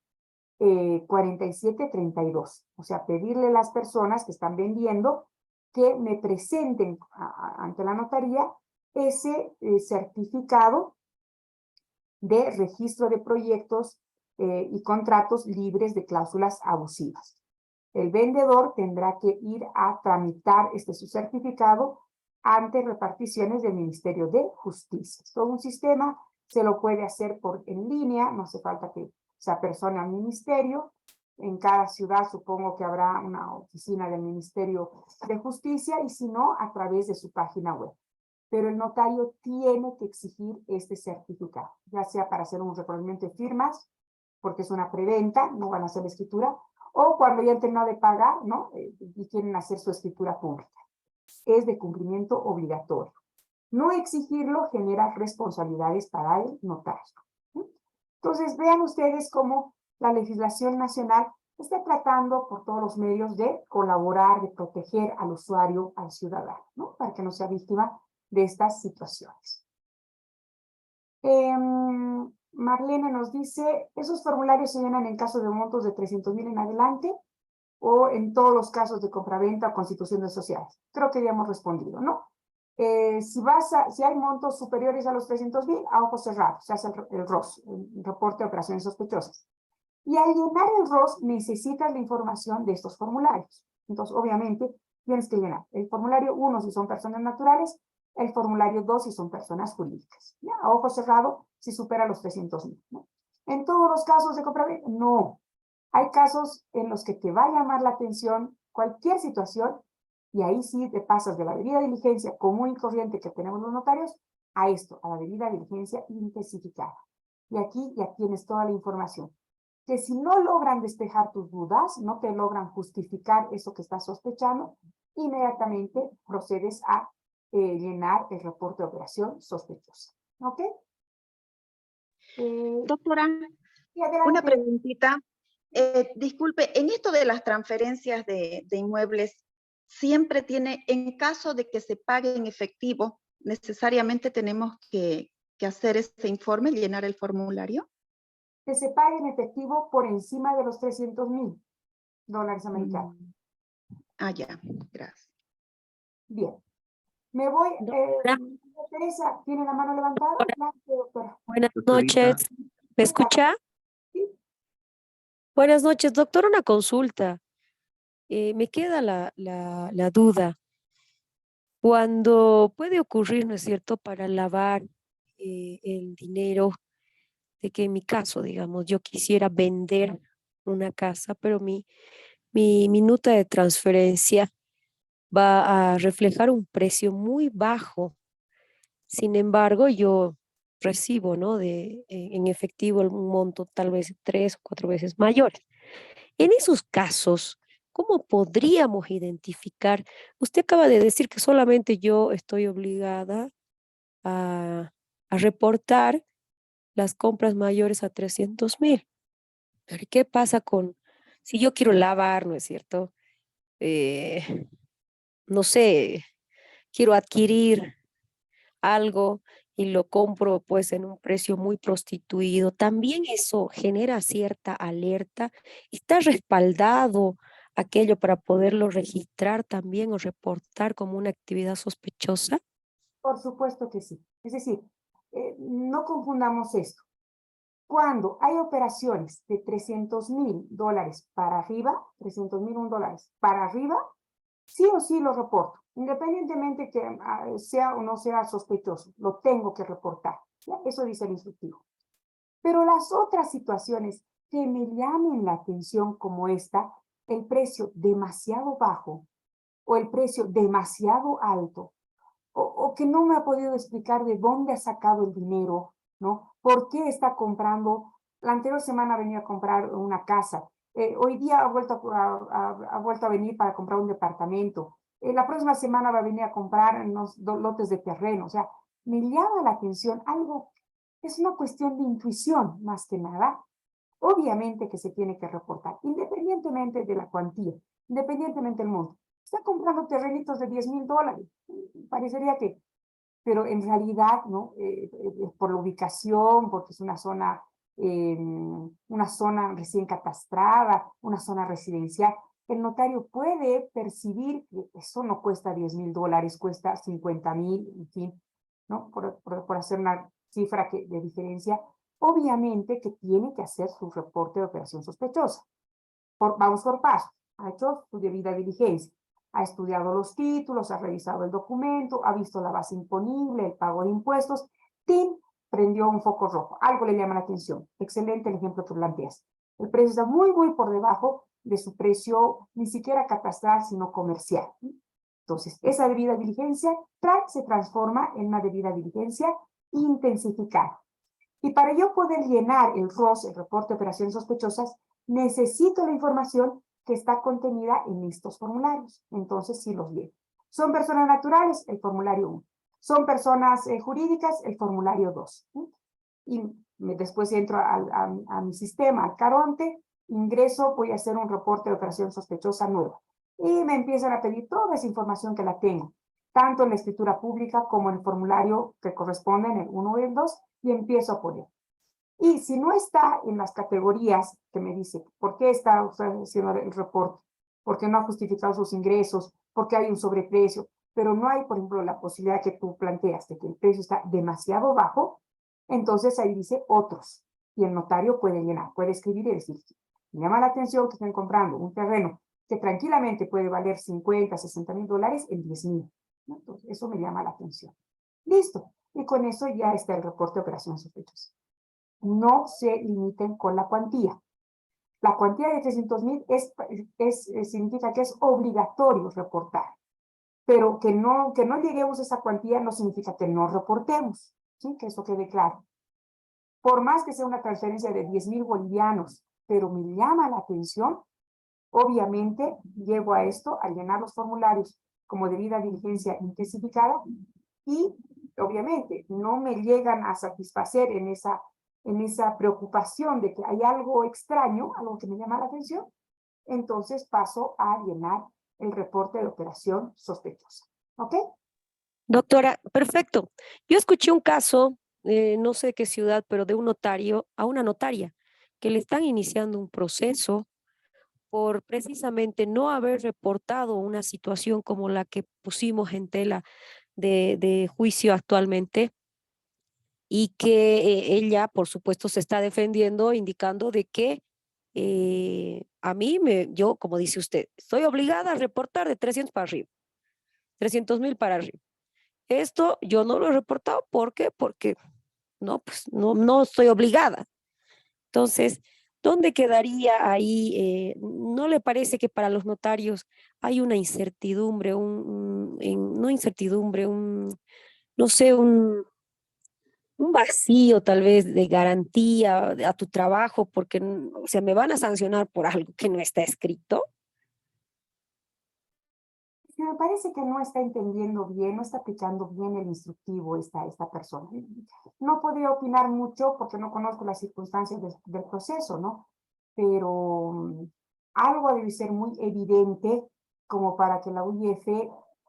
4732, o sea, pedirle a las personas que están vendiendo que me presenten ante la notaría ese certificado de registro de proyectos y contratos libres de cláusulas abusivas. El vendedor tendrá que ir a tramitar su certificado ante reparticiones del Ministerio de Justicia. Todo un sistema, se lo puede hacer en línea, no hace falta que se apersone al ministerio. En cada ciudad supongo que habrá una oficina del Ministerio de Justicia y si no, a través de su página web. Pero el notario tiene que exigir este certificado, ya sea para hacer un reconocimiento de firmas, porque es una preventa, no van a hacer la escritura, o cuando ya han terminado de pagar, ¿no? Y quieren hacer su escritura pública. Es de cumplimiento obligatorio. No exigirlo genera responsabilidades para el notario. Entonces, vean ustedes cómo la legislación nacional está tratando por todos los medios de colaborar, de proteger al usuario, al ciudadano, ¿no? Para que no sea víctima de estas situaciones. Marlene nos dice, ¿esos formularios se llenan en caso de montos de 300,000 en adelante o en todos los casos de compraventa o constitución de sociedades? Creo que ya hemos respondido, ¿no? Si hay montos superiores a los 300,000, a ojos cerrados, se hace el ROS, el reporte de operaciones sospechosas. Y al llenar el ROS necesitas la información de estos formularios. Entonces, obviamente, tienes que llenar el formulario 1 si son personas naturales, el formulario 2 si son personas jurídicas. ¿Ya? A ojo cerrado si supera los 300,000. ¿No? En todos los casos de compraventa, no. Hay casos en los que te va a llamar la atención cualquier situación y ahí sí te pasas de la debida diligencia común y corriente que tenemos los notarios a esto, a la debida diligencia intensificada. Y aquí ya tienes toda la información. Que si no logran despejar tus dudas, no te logran justificar eso que estás sospechando, inmediatamente procedes a llenar el reporte de operación sospechosa. ¿Ok? Doctora, Y adelante. una preguntita. Disculpe, en esto de las transferencias de inmuebles, siempre tiene, en caso de que se pague en efectivo, necesariamente tenemos que hacer ese informe, llenar el formulario. Que se pague en efectivo por encima de los 300,000 americanos. Ya, gracias. Bien. Me voy. Doctora. Teresa, ¿tiene la mano levantada? Adelante, doctora. Buenas noches. ¿Me escucha? Sí. Buenas noches, doctor. Una consulta. Me queda la duda. Cuando puede ocurrir, ¿no es cierto?, para lavar el dinero, de que en mi caso, digamos, yo quisiera vender una casa, pero mi minuta de transferencia va a reflejar un precio muy bajo. Sin embargo, yo recibo, ¿no?, en efectivo un monto tal vez 3 o 4 veces mayor. En esos casos, ¿cómo podríamos identificar? Usted acaba de decir que solamente yo estoy obligada a reportar las compras mayores a 300,000. Pero ¿qué pasa si yo quiero lavar, ¿no es cierto? No sé, quiero adquirir algo y lo compro pues en un precio muy prostituido. También eso genera cierta alerta. ¿Está respaldado aquello para poderlo registrar también o reportar como una actividad sospechosa? Por supuesto que sí. Es decir, no confundamos esto. Cuando hay operaciones de $300,000 para arriba, $300,001 para arriba, sí o sí lo reporto. Independientemente que sea o no sea sospechoso, lo tengo que reportar. ¿Ya? Eso dice el instructivo. Pero las otras situaciones que me llamen la atención como esta, el precio demasiado bajo o el precio demasiado alto, o que no me ha podido explicar de dónde ha sacado el dinero, ¿no? ¿Por qué está comprando? La anterior semana venía a comprar una casa. Hoy día ha vuelto a venir para comprar un departamento. La próxima semana va a venir a comprar unos lotes de terreno. O sea, me llama la atención algo. Es una cuestión de intuición, más que nada. Obviamente que se tiene que reportar, independientemente de la cuantía, independientemente del monto. Está comprando terrenitos de $10,000. Parecería que, pero en realidad, ¿no? Por la ubicación, porque es una zona recién catastrada, una zona residencial, el notario puede percibir que eso no cuesta $10,000, cuesta 50,000, en fin, ¿no? Por hacer una cifra de diferencia. Obviamente que tiene que hacer su reporte de operación sospechosa. Vamos por pasos. Ha hecho su debida diligencia. Ha estudiado los títulos, ha revisado el documento, ha visto la base imponible, el pago de impuestos. ¡Tin! Prendió un foco rojo. Algo le llama la atención. Excelente el ejemplo que planteas. El precio está muy, muy por debajo de su precio, ni siquiera catastral, sino comercial. Entonces, esa debida diligencia se transforma en una debida diligencia intensificada. Y para yo poder llenar el ROS, el reporte de operaciones sospechosas, necesito la información que está contenida en estos formularios. Entonces, sí los lleno. ¿Son personas naturales? El formulario 1. ¿Son personas jurídicas? El formulario 2. Y después entro a mi sistema, al Caronte, ingreso, voy a hacer un reporte de operación sospechosa nueva. Y me empiezan a pedir toda esa información que la tengo, tanto en la escritura pública como en el formulario que corresponde en el 1 y el 2, y empiezo a poner. Y si no está en las categorías que me dice, ¿por qué está usted haciendo el reporte? ¿Por qué no ha justificado sus ingresos? ¿Por qué hay un sobreprecio? Pero no hay, por ejemplo, la posibilidad que tú planteas de que el precio está demasiado bajo, entonces ahí dice otros. Y el notario puede llenar, puede escribir y decir, me llama la atención que estén comprando un terreno que tranquilamente puede valer 50, $60,000 en 10,000. Entonces, eso me llama la atención. Listo. Y con eso ya está el reporte de operaciones sospechosas. No se limiten con la cuantía. La cuantía de 300,000 significa que es obligatorio reportar. Pero que no lleguemos a esa cuantía no significa que no reportemos. ¿Sí? Que eso quede claro. Por más que sea una transferencia de 10,000 bolivianos, pero me llama la atención, obviamente llego a esto, a llenar los formularios como debida diligencia intensificada, y obviamente no me llegan a satisfacer en esa preocupación de que hay algo extraño, algo que me llama la atención, entonces paso a llenar el reporte de operación sospechosa. ¿Ok? Doctora, perfecto. Yo escuché un caso, no sé qué ciudad, pero de un notario a una notaria, que le están iniciando un proceso por precisamente no haber reportado una situación como la que pusimos en tela de juicio actualmente, y que ella, por supuesto, se está defendiendo, indicando de que a mí, yo, como dice usted, estoy obligada a reportar de 300 para arriba, 300,000 para arriba. Esto yo no lo he reportado, ¿por qué? Porque no, pues no estoy obligada. Entonces, ¿dónde quedaría ahí? ¿No le parece que para los notarios hay una incertidumbre, no incertidumbre, no sé, un vacío tal vez de garantía a tu trabajo, porque, o sea, me van a sancionar por algo que no está escrito? Me parece que no está entendiendo bien, no está aplicando bien el instructivo esta persona. No podría opinar mucho porque no conozco las circunstancias del proceso, ¿no? Pero algo debe ser muy evidente como para que la UIF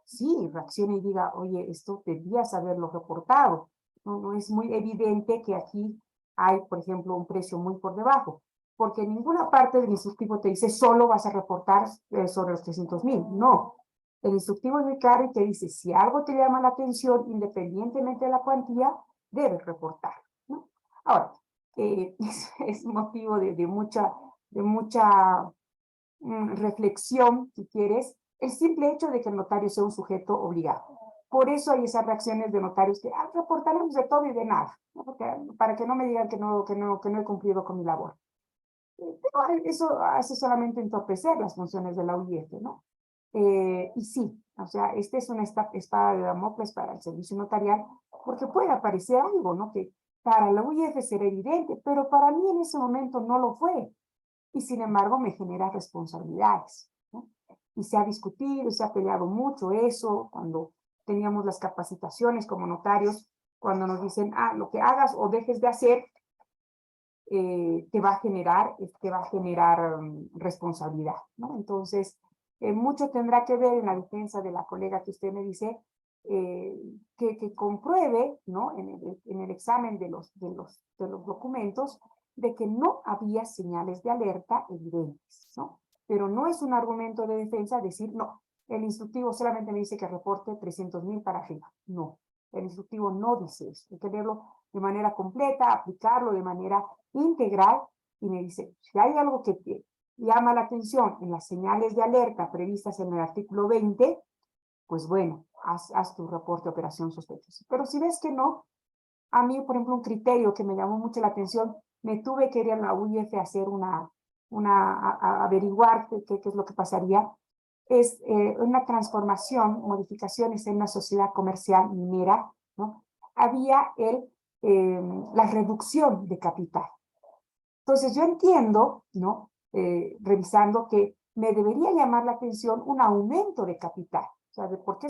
sí reaccione y diga, oye, esto debías haberlo reportado. No es muy evidente que aquí hay, por ejemplo, un precio muy por debajo, porque en ninguna parte del instructivo te dice solo vas a reportar sobre los 300,000. No. El instructivo es muy claro y te dice, si algo te llama la atención, independientemente de la cuantía, debes reportar, ¿no? Ahora, es motivo de mucha reflexión, si quieres, el simple hecho de que el notario sea un sujeto obligado. Por eso hay esas reacciones de notarios que reportaremos de todo y de nada, ¿no? Porque, para que no me digan que no he cumplido con mi labor. Pero eso hace solamente entorpecer las funciones de la UIF, ¿no? Y sí, o sea, esta es una espada de Damocles para el servicio notarial, porque puede aparecer algo, ¿no? Que para la UIF será evidente, pero para mí en ese momento no lo fue. Y sin embargo me genera responsabilidades, ¿no? Y se ha discutido, se ha peleado mucho eso, cuando teníamos las capacitaciones como notarios, cuando nos dicen, lo que hagas o dejes de hacer, te va a generar responsabilidad, ¿no? Entonces, mucho tendrá que ver en la defensa de la colega que usted me dice, que compruebe, ¿no? En el examen de los documentos, de que no había señales de alerta evidentes, ¿no? Pero no es un argumento de defensa decir, no, el instructivo solamente me dice que reporte 300,000 para arriba. No, el instructivo no dice eso. Hay que leerlo de manera completa, aplicarlo de manera integral, y me dice, si hay algo que te llama la atención en las señales de alerta previstas en el artículo 20, pues bueno, haz tu reporte de operación sospechosa. Pero si ves que no, a mí, por ejemplo, un criterio que me llamó mucho la atención, me tuve que ir a la UIF a hacer averiguar qué es lo que pasaría, es una transformación, modificaciones en una sociedad comercial minera, ¿no? Había la reducción de capital. Entonces yo entiendo, ¿no? Revisando que me debería llamar la atención un aumento de capital. O sea, de por qué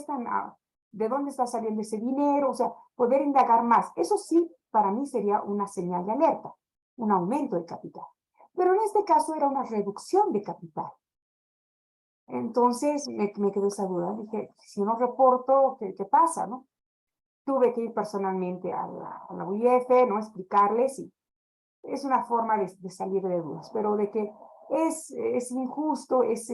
de dónde está saliendo ese dinero, o sea, poder indagar más. Eso sí, para mí sería una señal de alerta, un aumento de capital. Pero en este caso era una reducción de capital. Entonces me quedó esa duda. Dije, si no reporto, ¿qué pasa, no? Tuve que ir personalmente a la UIF, ¿no? Explicarles, y es una forma de salir de dudas, pero de que es injusto, es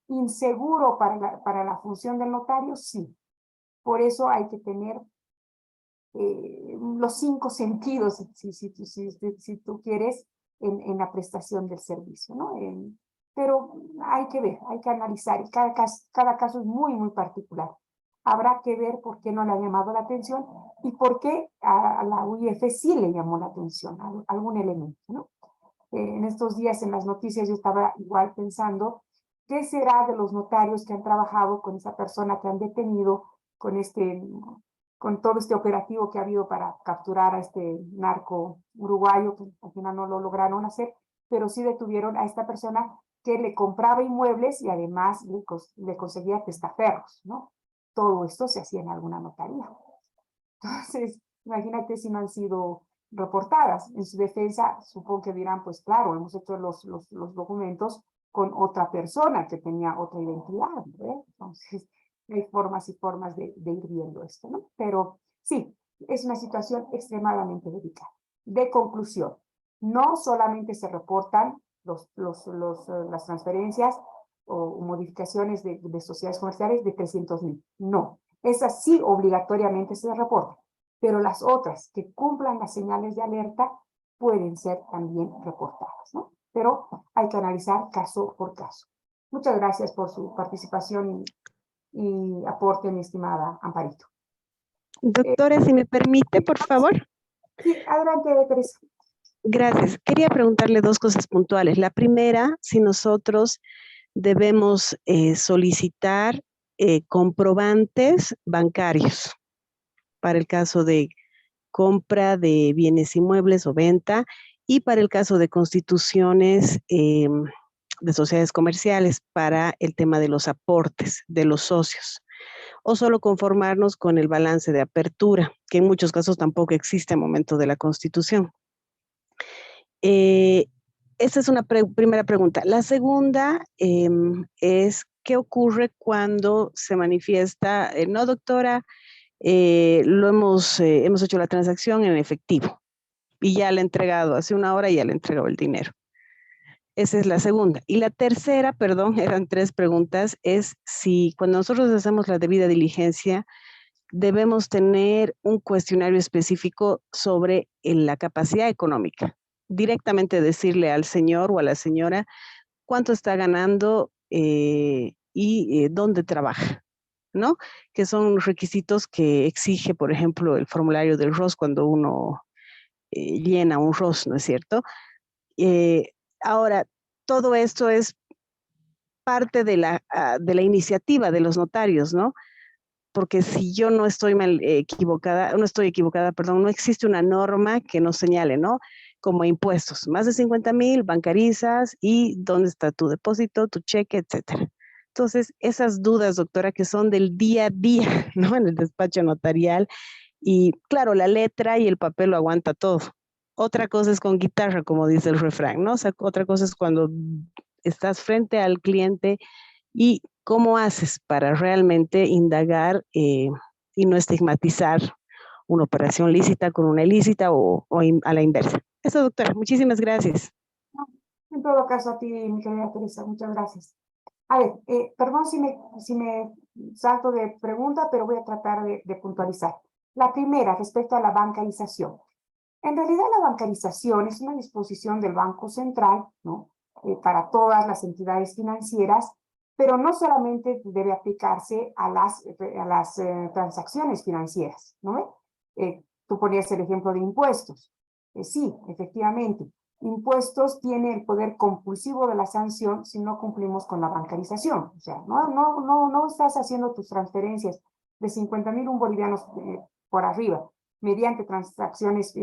inseguro para la función del notario, sí. Por eso hay que tener los 5 sentidos, si tú quieres, en la prestación del servicio, ¿no? Pero hay que ver, hay que analizar, y cada caso es muy, muy particular. Habrá que ver por qué no le ha llamado la atención y por qué a la UIF sí le llamó la atención algún elemento, ¿no? En estos días en las noticias yo estaba igual pensando, ¿qué será de los notarios que han trabajado con esa persona que han detenido con todo este operativo que ha habido para capturar a este narco uruguayo, que al final no lo lograron hacer, pero sí detuvieron a esta persona que le compraba inmuebles y además le conseguía testaferros, ¿no? Todo esto se hacía en alguna notaría. Entonces, imagínate si no han sido reportadas. En su defensa, supongo que dirán, pues claro, hemos hecho los documentos con otra persona que tenía otra identidad, ¿no? Entonces, hay formas y formas de ir viendo esto, ¿no? Pero sí, es una situación extremadamente delicada. De conclusión, no solamente se reportan las transferencias o modificaciones de sociedades comerciales de 300,000, no. Esas sí obligatoriamente se reportan, pero las otras que cumplan las señales de alerta pueden ser también reportadas, ¿no? Pero hay que analizar caso por caso. Muchas gracias por su participación y aporte, mi estimada Amparito. Doctora, si me permite, por favor. Sí, adelante, Teresa. Gracias. Quería preguntarle 2 cosas puntuales. La primera, si nosotros debemos solicitar comprobantes bancarios para el caso de compra de bienes inmuebles o venta, y para el caso de constituciones de sociedades comerciales para el tema de los aportes de los socios, o solo conformarnos con el balance de apertura, que en muchos casos tampoco existe al momento de la constitución. Esta es una primera pregunta. La segunda es, ¿qué ocurre cuando se manifiesta, no doctora, hemos hecho la transacción en efectivo y ya le he entregado, hace 1 hora ya le he entregado el dinero? Esa es la segunda. Y la tercera, perdón, eran 3 preguntas, es si cuando nosotros hacemos la debida diligencia, debemos tener un cuestionario específico sobre la capacidad económica. Directamente decirle al señor o a la señora cuánto está ganando y dónde trabaja, ¿no? Que son requisitos que exige, por ejemplo, el formulario del ROS cuando uno llena un ROS, ¿no es cierto? Ahora, todo esto es parte de la iniciativa de los notarios, ¿no? Porque si yo no estoy equivocada, perdón, no existe una norma que nos señale, ¿no? Como impuestos, más de 50,000, bancarizas y dónde está tu depósito, tu cheque, etcétera. Entonces, esas dudas, doctora, que son del día a día, ¿no? En el despacho notarial, y claro, la letra y el papel lo aguanta todo. Otra cosa es con guitarra, como dice el refrán, ¿no? O sea, otra cosa es cuando estás frente al cliente y cómo haces para realmente indagar y no estigmatizar una operación lícita con una ilícita o a la inversa. Eso, doctora, muchísimas gracias. En todo caso, a ti, mi querida Teresa, muchas gracias. A ver, perdón si me salto de pregunta, pero voy a tratar de puntualizar. La primera, respecto a la bancarización. En realidad, la bancarización es una disposición del Banco Central, ¿no? Para todas las entidades financieras, pero no solamente debe aplicarse a las transacciones financieras, ¿no? Tú ponías el ejemplo de impuestos. Sí, efectivamente. Impuestos tiene el poder compulsivo de la sanción si no cumplimos con la bancarización. O sea, no estás haciendo tus transferencias de 50,000 bolivianos por arriba mediante transacciones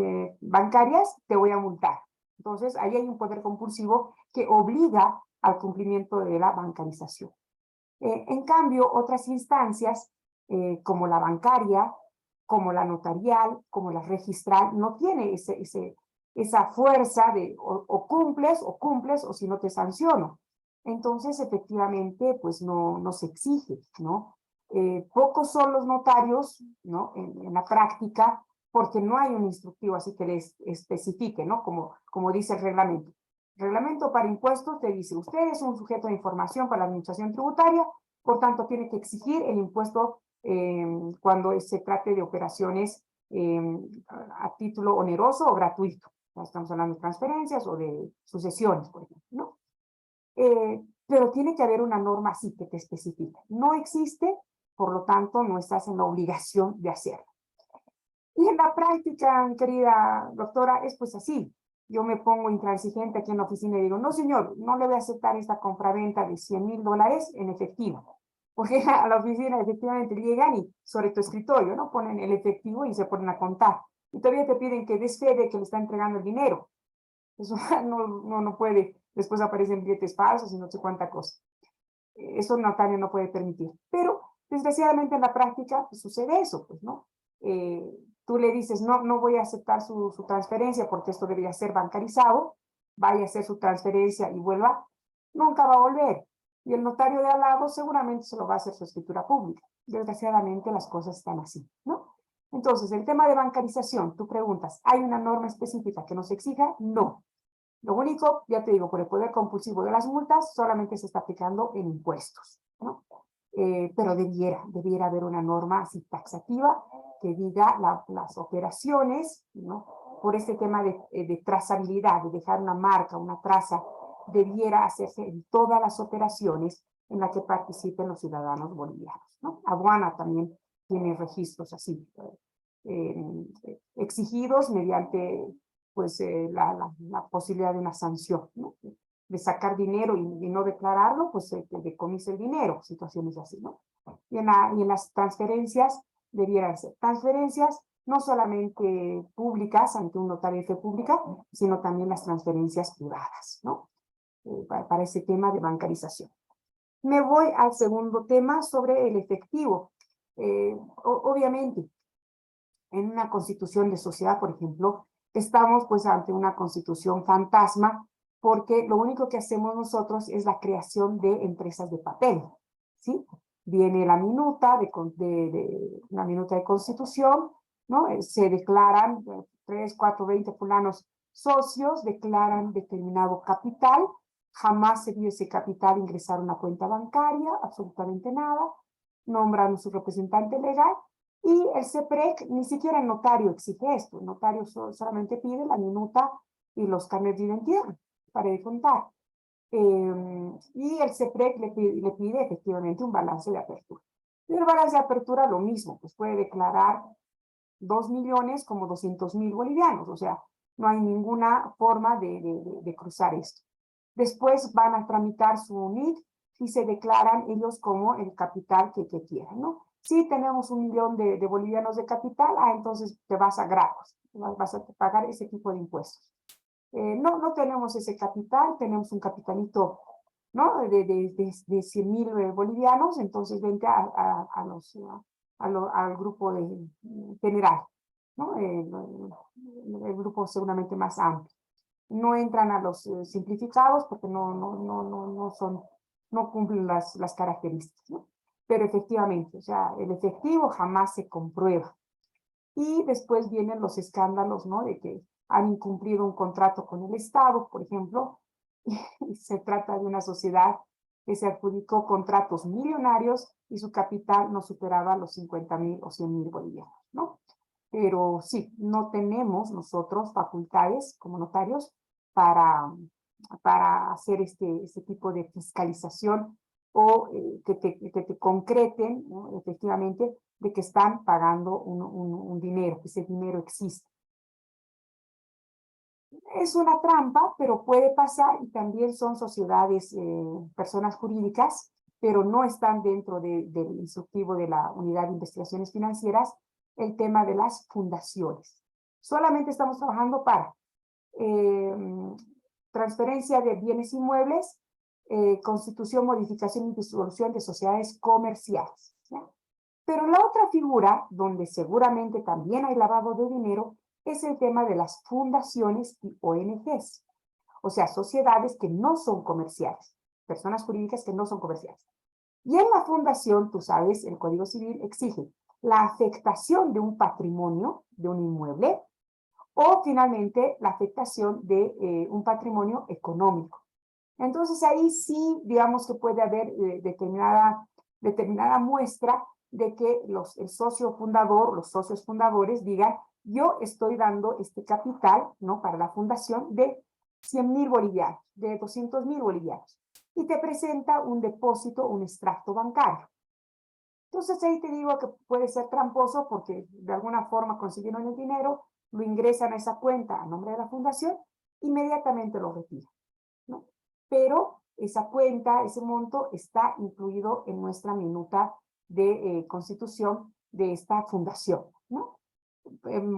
bancarias, te voy a multar. Entonces, ahí hay un poder compulsivo que obliga al cumplimiento de la bancarización. En cambio, otras instancias, como la bancaria, como la notarial, como la registral, no tiene esa fuerza de o cumples, o si no te sanciono. Entonces, efectivamente, pues no se exige, ¿no? Pocos son los notarios, ¿no? En la práctica, porque no hay un instructivo así que les especifique, ¿no? Como dice el reglamento. Reglamento para impuestos te dice, usted es un sujeto de información para la administración tributaria, por tanto tiene que exigir el impuesto cuando se trate de operaciones a título oneroso o gratuito. Estamos hablando de transferencias o de sucesiones, por ejemplo, ¿no? Pero tiene que haber una norma así que te especifique. No existe, por lo tanto, no estás en la obligación de hacerlo. Y en la práctica, querida doctora, es pues así. Yo me pongo intransigente aquí en la oficina y digo, no señor, no le voy a aceptar esta compraventa de 100,000 dólares en efectivo. Porque a la oficina efectivamente llegan y sobre tu escritorio, ¿no? Ponen el efectivo y se ponen a contar. Y todavía te piden que des fe de que le está entregando el dinero. Eso no puede. Después aparecen billetes falsos y no sé cuánta cosa. Eso el notario no puede permitir. Pero, desgraciadamente, en la práctica pues, sucede eso, pues, ¿no? Tú le dices, no voy a aceptar su transferencia porque esto debería ser bancarizado, vaya a hacer su transferencia y vuelva, nunca va a volver. Y el notario de al lado seguramente se lo va a hacer su escritura pública. Desgraciadamente las cosas están así, ¿no? Entonces, el tema de bancarización, tú preguntas, ¿hay una norma específica que nos exija? No. Lo único, ya te digo, por el poder compulsivo de las multas, solamente se está aplicando en impuestos, ¿no? Pero debiera haber una norma así taxativa que diga las operaciones, ¿no? Por este tema de trazabilidad, de dejar una marca, una traza, debiera hacerse en todas las operaciones en las que participen los ciudadanos bolivianos, ¿no? Aduana también tiene registros así, exigidos mediante pues la posibilidad de una sanción, ¿no? De sacar dinero y no declararlo, pues se decomisa el dinero, situaciones así, ¿no? Y en las transferencias debieran ser transferencias no solamente públicas ante un notario de fe pública, sino también las transferencias privadas, ¿no? Para ese tema de bancarización. Me voy al segundo tema sobre el efectivo. Obviamente, en una constitución de sociedad, por ejemplo, estamos pues ante una constitución fantasma porque lo único que hacemos nosotros es la creación de empresas de papel, ¿sí? Viene la minuta una minuta de constitución, ¿no? Se declaran 3, 4, 20 fulanos socios, declaran determinado capital, jamás se vio ese capital ingresar a una cuenta bancaria, absolutamente nada, nombran su representante legal, y el CEPREC, ni siquiera el notario exige esto, el notario solamente pide la minuta y los carnets de identidad para de contar. Y el CEPREC le pide efectivamente un balance de apertura. Y el balance de apertura lo mismo, pues puede declarar 2 millones como 200,000 bolivianos, o sea, no hay ninguna forma de cruzar esto. Después van a tramitar su NIC y se declaran ellos como el capital que quieran, ¿no? Si tenemos 1 millón de bolivianos de capital, entonces te vas a grados, vas a pagar ese tipo de impuestos. No tenemos ese capital, tenemos un capitalito, ¿no? De 100,000 bolivianos, entonces vente al grupo general, ¿no? El grupo seguramente más amplio. No entran a los simplificados porque no cumplen las características, ¿no? Pero efectivamente, o sea, el efectivo jamás se comprueba. Y después vienen los escándalos, ¿no? De que han incumplido un contrato con el Estado, por ejemplo, y se trata de una sociedad que se adjudicó contratos millonarios y su capital no superaba los 50,000 o 100,000 bolivianos, ¿no? Pero sí, no tenemos nosotros facultades como notarios para hacer este tipo de fiscalización o que te concreten, ¿no? Efectivamente, de que están pagando un dinero, que ese dinero existe. Es una trampa, pero puede pasar, y también son sociedades, personas jurídicas, pero no están dentro del instructivo de la Unidad de Investigaciones Financieras, el tema de las fundaciones. Solamente estamos trabajando para transferencia de bienes inmuebles, constitución, modificación y disolución de sociedades comerciales, ¿ya? Pero la otra figura, donde seguramente también hay lavado de dinero, es el tema de las fundaciones y ONGs, o sea, sociedades que no son comerciales, personas jurídicas que no son comerciales. Y en la fundación, tú sabes, el Código Civil exige la afectación de un patrimonio, de un inmueble, o finalmente la afectación de un patrimonio económico. Entonces ahí sí, digamos que puede haber determinada muestra de que el socio fundador, los socios fundadores digan, yo estoy dando este capital, ¿no? Para la fundación de 100,000 bolivianos, de 200,000 bolivianos. Y te presenta un depósito, un extracto bancario. Entonces ahí te digo que puede ser tramposo porque de alguna forma consiguieron el dinero, lo ingresan a esa cuenta a nombre de la fundación, inmediatamente lo retiran, ¿no? Pero esa cuenta, ese monto está incluido en nuestra minuta de constitución de esta fundación, ¿no?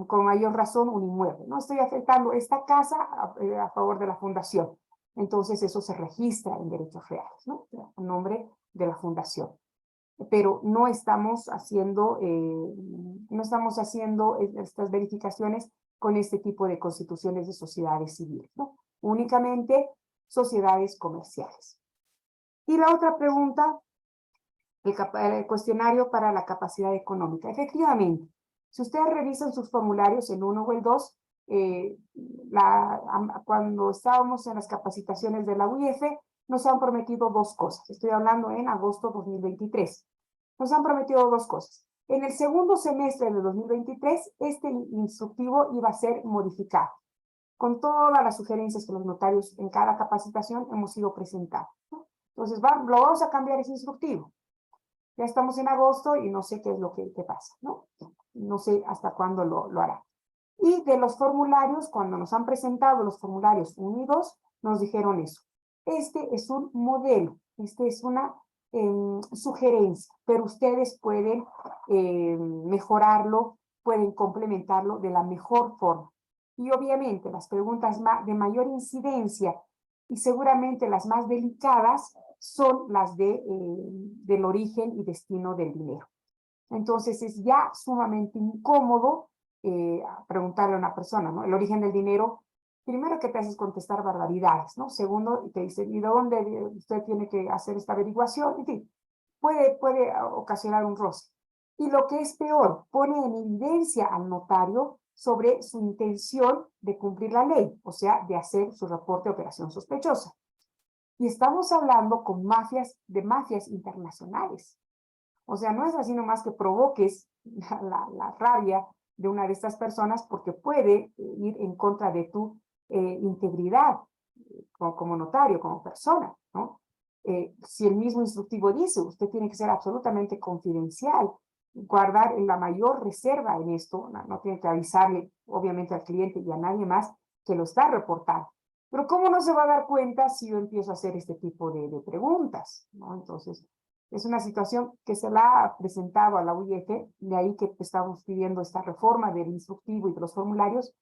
Con mayor razón un inmueble, ¿no? Estoy afectando esta casa a favor de la fundación. Entonces eso se registra en derechos reales, ¿no? A nombre de la fundación. Pero no estamos haciendo estas verificaciones con este tipo de constituciones de sociedades civiles, ¿no? Únicamente sociedades comerciales. Y la otra pregunta, el cuestionario para la capacidad económica. Efectivamente, si ustedes revisan sus formularios, el 1 o el 2, cuando estábamos en las capacitaciones de la UIF, nos han prometido 2 cosas. Estoy hablando en agosto 2023. Nos han prometido 2 cosas. En el segundo semestre de 2023, este instructivo iba a ser modificado, con todas las sugerencias que los notarios en cada capacitación hemos ido presentando, ¿no? Entonces, lo vamos a cambiar ese instructivo. Ya estamos en agosto y no sé qué es lo que pasa, ¿no? No sé hasta cuándo lo hará. Y de los formularios, cuando nos han presentado los formularios 1 y 2, nos dijeron eso. Este es un modelo, este es una sugerencia, pero ustedes pueden mejorarlo, pueden complementarlo de la mejor forma. Y obviamente las preguntas de mayor incidencia y seguramente las más delicadas son las del origen y destino del dinero. Entonces es ya sumamente incómodo preguntarle a una persona, ¿no? El origen del dinero, primero que te haces contestar barbaridades, ¿no? Segundo, te dicen, ¿y de dónde usted tiene que hacer esta averiguación? En fin, puede ocasionar un roce. Y lo que es peor, pone en evidencia al notario sobre su intención de cumplir la ley, o sea, de hacer su reporte de operación sospechosa. Y estamos hablando de mafias internacionales. O sea, no es así nomás que provoques la rabia de una de estas personas porque puede ir en contra de tu integridad como notario, como persona, ¿no? Si el mismo instructivo dice, usted tiene que ser absolutamente confidencial, guardar la mayor reserva en esto, no tiene que avisarle, obviamente, al cliente y a nadie más que lo está reportando. Pero ¿cómo no se va a dar cuenta si yo empiezo a hacer este tipo de preguntas, ¿no? Entonces, es una situación que se la ha presentado a la UIF, de ahí que estamos pidiendo esta reforma del instructivo y de los formularios,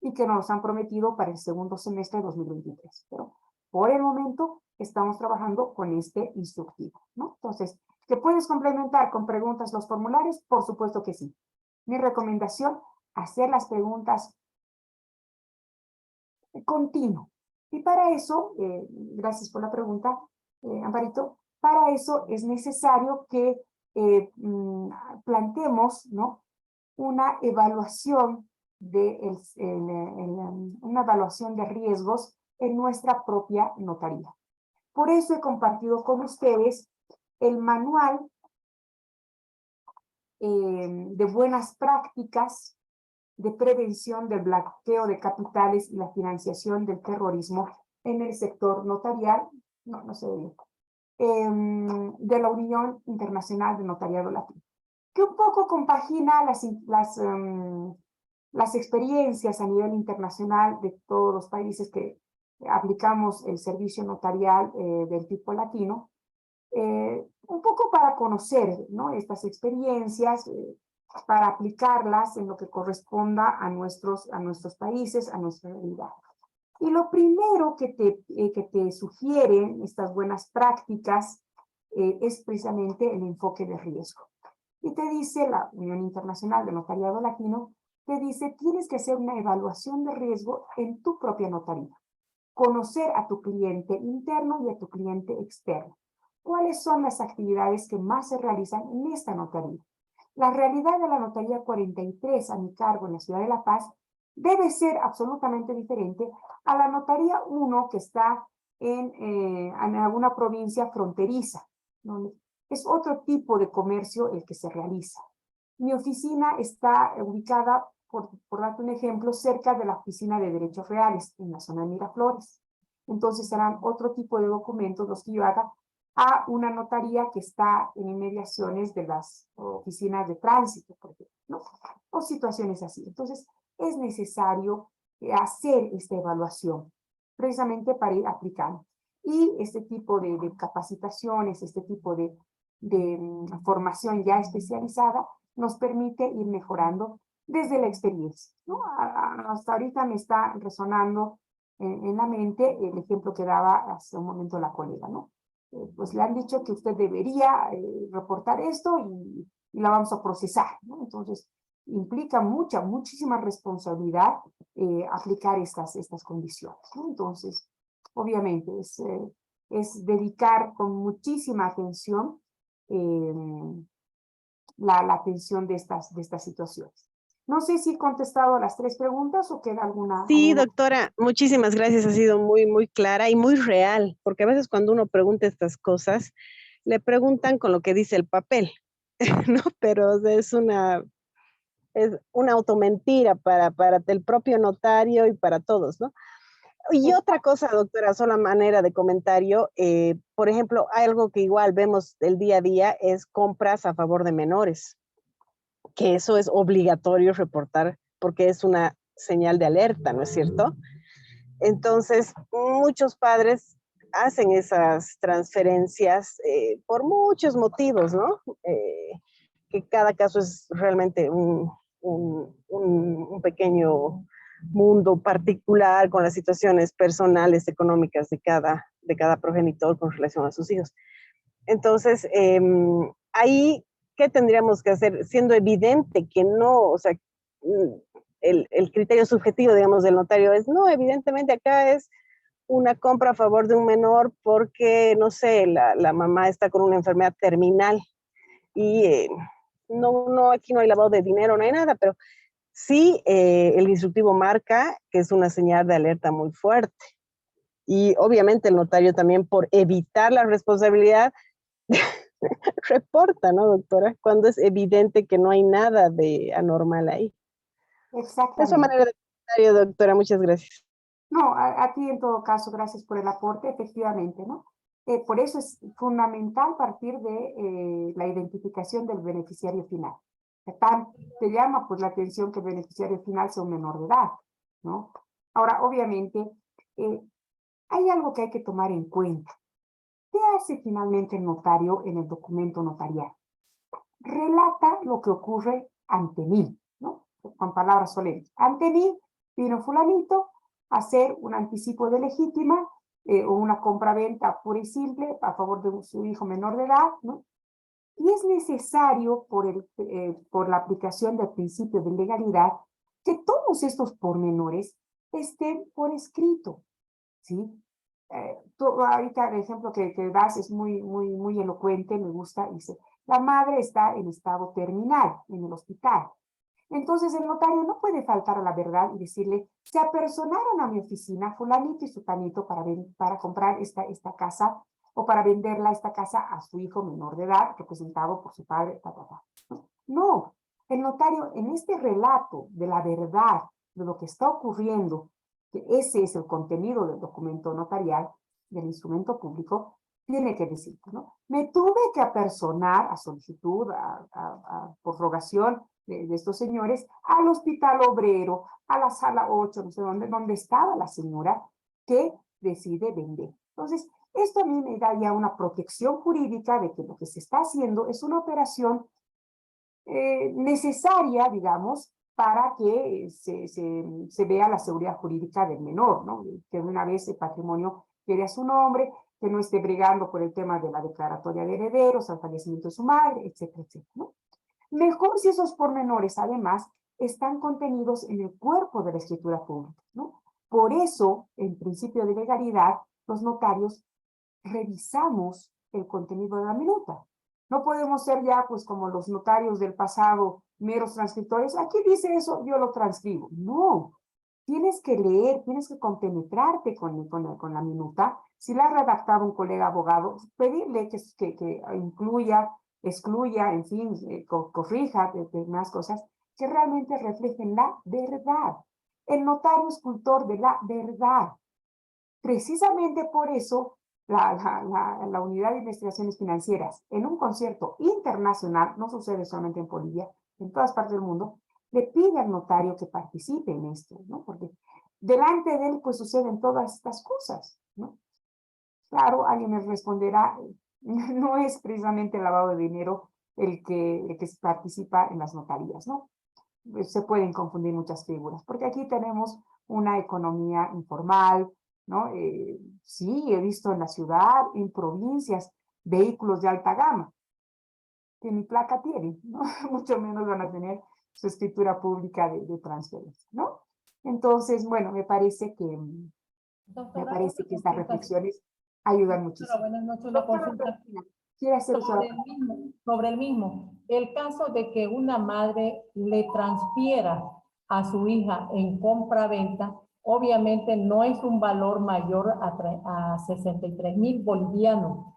y que nos han prometido para el segundo semestre de 2023. Pero por el momento estamos trabajando con este instructivo, ¿no? Entonces, ¿que puedes complementar con preguntas los formularios? Por supuesto que sí. Mi recomendación, hacer las preguntas continuo. Y para eso, gracias por la pregunta, Amparito, para eso es necesario que planteemos, ¿no?, una evaluación una evaluación de riesgos en nuestra propia notaría. Por eso he compartido con ustedes el manual de buenas prácticas de prevención del blanqueo de capitales y la financiación del terrorismo en el sector notarial, no se ve bien, de la Unión Internacional de Notariado Latino, que un poco compagina las experiencias a nivel internacional de todos los países que aplicamos el servicio notarial del tipo latino, un poco para conocer, ¿no?, estas experiencias, para aplicarlas en lo que corresponda a nuestros países, a nuestra realidad. Y lo primero que te sugieren estas buenas prácticas es precisamente el enfoque de riesgo. Y te dice la Unión Internacional de Notariado Latino, te dice, tienes que hacer una evaluación de riesgo en tu propia notaría. Conocer a tu cliente interno y a tu cliente externo. ¿Cuáles son las actividades que más se realizan en esta notaría? La realidad de la notaría 43 a mi cargo en la ciudad de La Paz debe ser absolutamente diferente a la notaría 1 que está en alguna provincia fronteriza, ¿no? Es otro tipo de comercio el que se realiza. Mi oficina está ubicada, por darte un ejemplo, cerca de la oficina de derechos reales, en la zona de Miraflores. Entonces serán otro tipo de documentos los que yo haga a una notaría que está en inmediaciones de las oficinas de tránsito, por ejemplo, ¿no? O situaciones así. Entonces, es necesario hacer esta evaluación, precisamente para ir aplicando. Y este tipo de capacitaciones, este tipo de formación ya especializada, nos permite ir mejorando desde la experiencia, ¿no? Hasta ahorita me está resonando en la mente el ejemplo que daba hace un momento la colega, ¿no? Pues le han dicho que usted debería reportar esto y la vamos a procesar, ¿no? Entonces, implica muchísima responsabilidad aplicar estas condiciones, ¿no? Entonces, obviamente, es dedicar con muchísima atención la atención de estas situaciones. No sé si he contestado a las 3 preguntas o queda alguna. Sí, doctora, muchísimas gracias. Ha sido muy, muy clara y muy real, porque a veces cuando uno pregunta estas cosas, le preguntan con lo que dice el papel, ¿no? Pero es una automentira para el propio notario y para todos, ¿no? Y otra cosa, doctora, solo manera de comentario, por ejemplo, algo que igual vemos el día a día es compras a favor de menores, que eso es obligatorio reportar porque es una señal de alerta, ¿no es cierto? Entonces, muchos padres hacen esas transferencias por muchos motivos, ¿no? Que cada caso es realmente un pequeño mundo particular con las situaciones personales, económicas de cada progenitor con relación a sus hijos. Entonces, ahí, ¿qué tendríamos que hacer? Siendo evidente que no, o sea, el criterio subjetivo, digamos, del notario es, no, evidentemente acá es una compra a favor de un menor porque, no sé, la mamá está con una enfermedad terminal y no, aquí no hay lavado de dinero, no hay nada, pero sí el instructivo marca que es una señal de alerta muy fuerte. Y obviamente el notario también, por evitar la responsabilidad, reporta, ¿no, doctora? Cuando es evidente que no hay nada de anormal ahí. Exactamente. Esa manera de comentario, doctora, muchas gracias. No, a ti en todo caso, gracias por el aporte, efectivamente, ¿no? Por eso es fundamental partir de la identificación del beneficiario final. Te llama pues la atención que el beneficiario final sea un menor de edad, ¿no? Ahora, obviamente, hay algo que hay que tomar en cuenta. ¿Qué hace finalmente el notario en el documento notarial? Relata lo que ocurre ante mí, ¿no? Con palabras solemnes. Ante mí vino fulanito a hacer un anticipo de legítima o una compraventa pura y simple a favor de su hijo menor de edad, ¿no? Y es necesario, por la aplicación del principio de legalidad, que todos estos pormenores estén por escrito, ¿sí? Ahorita el ejemplo que das es muy elocuente, me gusta, dice, la madre está en estado terminal en el hospital. Entonces el notario no puede faltar a la verdad y decirle, se apersonaron a mi oficina fulanito y sutanito para comprar esta casa o para venderla esta casa a su hijo menor de edad, representado por su padre, No, el notario en este relato de la verdad de lo que está ocurriendo, que ese es el contenido del documento notarial, del instrumento público, tiene que decir, ¿no? Me tuve que apersonar a solicitud, por rogación de estos señores, al hospital obrero, a la sala 8, no sé dónde estaba la señora que decide vender. Entonces, esto a mí me da ya una protección jurídica de que lo que se está haciendo es una operación necesaria, digamos, para que se vea la seguridad jurídica del menor, ¿no? Que de una vez el patrimonio quede a su nombre, que no esté brigando por el tema de la declaratoria de herederos, al fallecimiento de su madre, etcétera, etcétera, ¿no? Mejor si esos pormenores, además, están contenidos en el cuerpo de la escritura pública, ¿no? Por eso, en principio de legalidad, los notarios revisamos el contenido de la minuta. No podemos ser ya, pues, como los notarios del pasado, meros transcriptores. Aquí dice eso, yo lo transcribo. No, tienes que leer, tienes que compenetrarte con la minuta. Si la ha redactado un colega abogado, pedirle que incluya, excluya, en fin, corrija más cosas que realmente reflejen la verdad. El notario es cultor de la verdad. Precisamente por eso la Unidad de Investigaciones Financieras, en un concierto internacional, no sucede solamente en Bolivia, en todas partes del mundo, le pide al notario que participe en esto, ¿no? Porque delante de él, pues, suceden todas estas cosas, ¿no? Claro, alguien me responderá, no es precisamente el lavado de dinero el que participa en las notarías, ¿no? Se pueden confundir muchas figuras, porque aquí tenemos una economía informal, ¿no? Sí, he visto en la ciudad, en provincias, vehículos de alta gama, que ni placa tienen, ¿no? Mucho menos van a tener su escritura pública de transferencia, ¿no? Entonces, bueno, me parece que Doctora, estas consulta. reflexiones ayudan Doctora, muchísimo. buenas noches, una Doctora consulta Cristina, ¿quiere hacer uso de la palabra? sobre el mismo. El caso de que una madre le transfiera a su hija en compra-venta, obviamente no es un valor mayor a 63,000 bolivianos.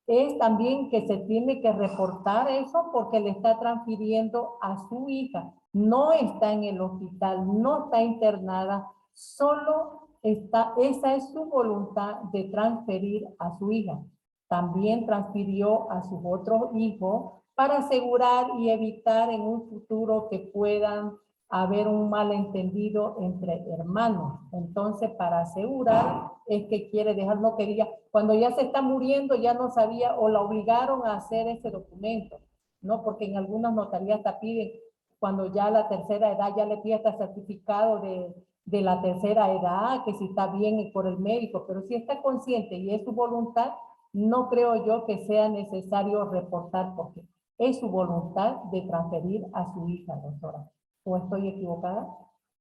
Es también que se tiene que reportar eso porque le está transfiriendo a su hija. No está en el hospital, no está internada, solo está, esa es su voluntad de transferir a su hija. También transfirió a sus otros hijos para asegurar y evitar en un futuro que puedan haber un malentendido entre hermanos. Entonces, para asegurar, es que quiere dejar, no quería, cuando ya se está muriendo, ya no sabía, o la obligaron a hacer ese documento, ¿no? Porque en algunas notarías te piden, cuando ya la tercera edad, ya le pide hasta certificado de la tercera edad, que si está bien por el médico, pero si está consciente y es su voluntad, no creo yo que sea necesario reportar, porque es su voluntad de transferir a su hija, doctora. ¿O estoy equivocada?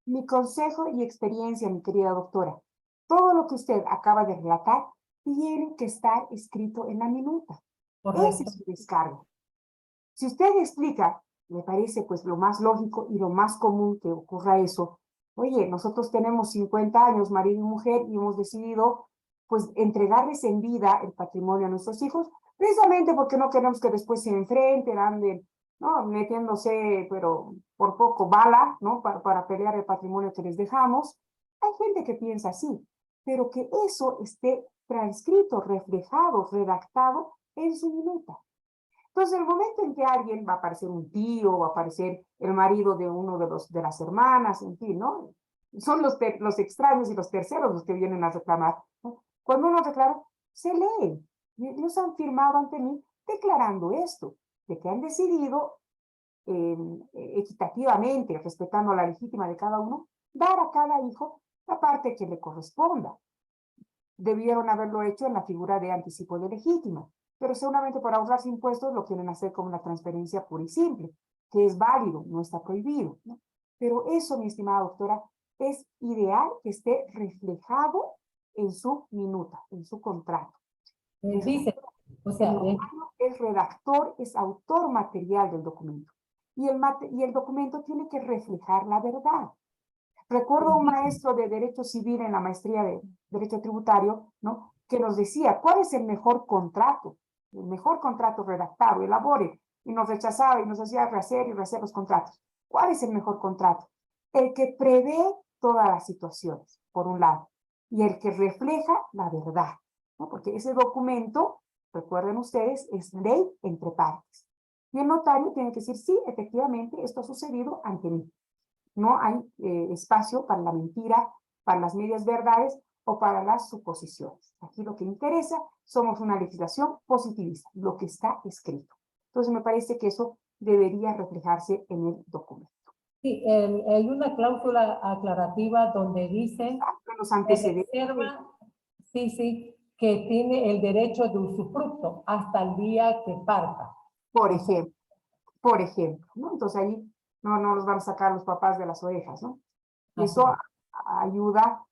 Mi consejo y experiencia, mi querida doctora, todo lo que usted acaba de relatar tiene que estar escrito en la minuta. Ese es su descargo. Si usted explica, me parece pues lo más lógico y lo más común que ocurra eso. Oye, nosotros tenemos 50 años, marido y mujer, y hemos decidido pues entregarles en vida el patrimonio a nuestros hijos, precisamente porque no queremos que después se enfrenten, anden, ¿no? Metiéndose, pero por poco, bala, ¿no? Para pelear el patrimonio que les dejamos. Hay gente que piensa así, pero que eso esté transcrito, reflejado, redactado en su minuta. Entonces, el momento en que alguien va a aparecer un tío, va a aparecer el marido de uno de las hermanas, en fin, ¿no? Son los extraños y los terceros los que vienen a reclamar, ¿no? Cuando uno reclama, se lee. Ellos han firmado ante mí declarando esto, de que han decidido equitativamente, respetando la legítima de cada uno, dar a cada hijo la parte que le corresponda. Debieron haberlo hecho en la figura de anticipo de legítima, pero seguramente por ahorrarse impuestos lo quieren hacer como una transferencia pura y simple, que es válido, no está prohibido, ¿no? Pero eso, mi estimada doctora, es ideal que esté reflejado en su minuta, en su contrato. Dice, o sea, El notario es redactor, es autor material del documento. Y el documento tiene que reflejar la verdad. Recuerdo a un maestro de Derecho Civil en la maestría de Derecho Tributario, ¿no? Que nos decía, ¿cuál es el mejor contrato? El mejor contrato redactado, elabore. Y nos rechazaba y nos hacía rehacer y rehacer los contratos. ¿Cuál es el mejor contrato? El que prevé todas las situaciones, por un lado, y el que refleja la verdad, ¿no? Porque ese documento, recuerden ustedes, es ley entre partes. Y el notario tiene que decir, sí, efectivamente, esto ha sucedido ante mí. No hay espacio para la mentira, para las medias verdades o para las suposiciones. Aquí lo que interesa, somos una legislación positivista, lo que está escrito. Entonces me parece que eso debería reflejarse en el documento. sí, hay una cláusula aclarativa donde dice Los que antecedentes. reserva, sí, que tiene el derecho de usufructo hasta el día que parta. Por ejemplo, ¿no? Entonces ahí no los van a sacar los papás de las orejas, ¿no? Y eso ayuda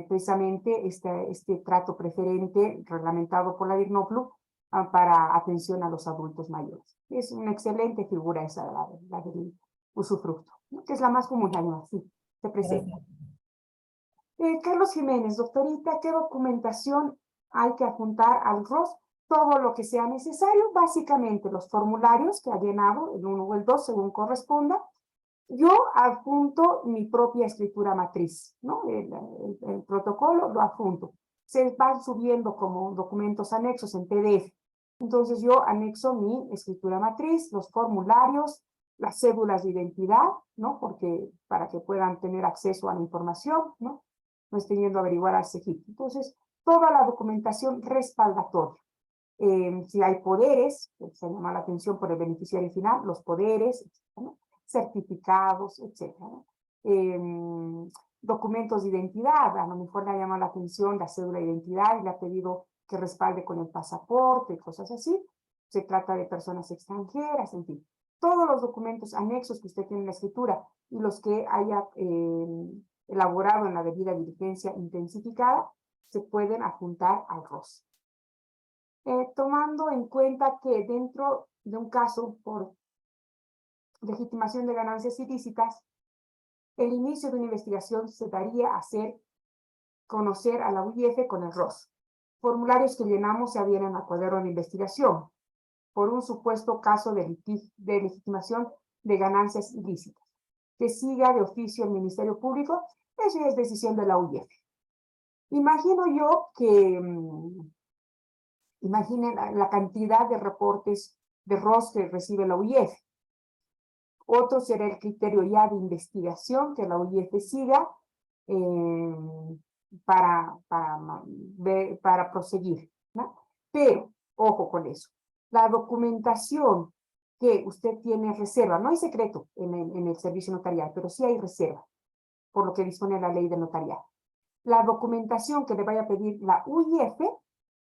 precisamente este trato preferente reglamentado por la DIRNOPLU para atención a los adultos mayores. Es una excelente figura esa, la del usufructo, ¿no? Que es la más común, así se presenta. Carlos Jiménez, doctorita, ¿qué documentación hay que adjuntar al ROS? Todo lo que sea necesario, básicamente los formularios que ha llenado, el 1 o el 2, según corresponda. Yo adjunto mi propia escritura matriz, ¿no? El protocolo lo adjunto. Se van subiendo como documentos anexos en PDF. Entonces yo anexo mi escritura matriz, los formularios, las cédulas de identidad, ¿no? Porque para que puedan tener acceso a la información, ¿no? No estén yendo a averiguar al CEGIP. Entonces, toda la documentación respaldatoria. Si hay poderes, se llama la atención por el beneficiario final, los poderes, ¿no? Certificados, etc. Documentos de identidad, a lo mejor le llama la atención la cédula de identidad y le ha pedido que respalde con el pasaporte, cosas así. Se trata de personas extranjeras, en fin. Todos los documentos anexos que usted tiene en la escritura y los que haya elaborado en la debida diligencia intensificada, se pueden adjuntar al ROS. Tomando en cuenta que dentro de un caso por legitimación de ganancias ilícitas, el inicio de una investigación se daría a hacer conocer a la UIF con el ROS. Formularios que llenamos se adhieren al cuaderno de investigación por un supuesto caso de legitimación de ganancias ilícitas. Que siga de oficio el Ministerio Público, eso ya es decisión de la UIF. Imagino yo que, imaginen la cantidad de reportes de ROS que recibe la UIF. Otro será el criterio ya de investigación que la UIF siga para proseguir, ¿no? Pero, ojo con eso, la documentación que usted tiene reserva, no hay secreto en el servicio notarial, pero sí hay reserva, por lo que dispone la ley de notariado. La documentación que le vaya a pedir la UIF,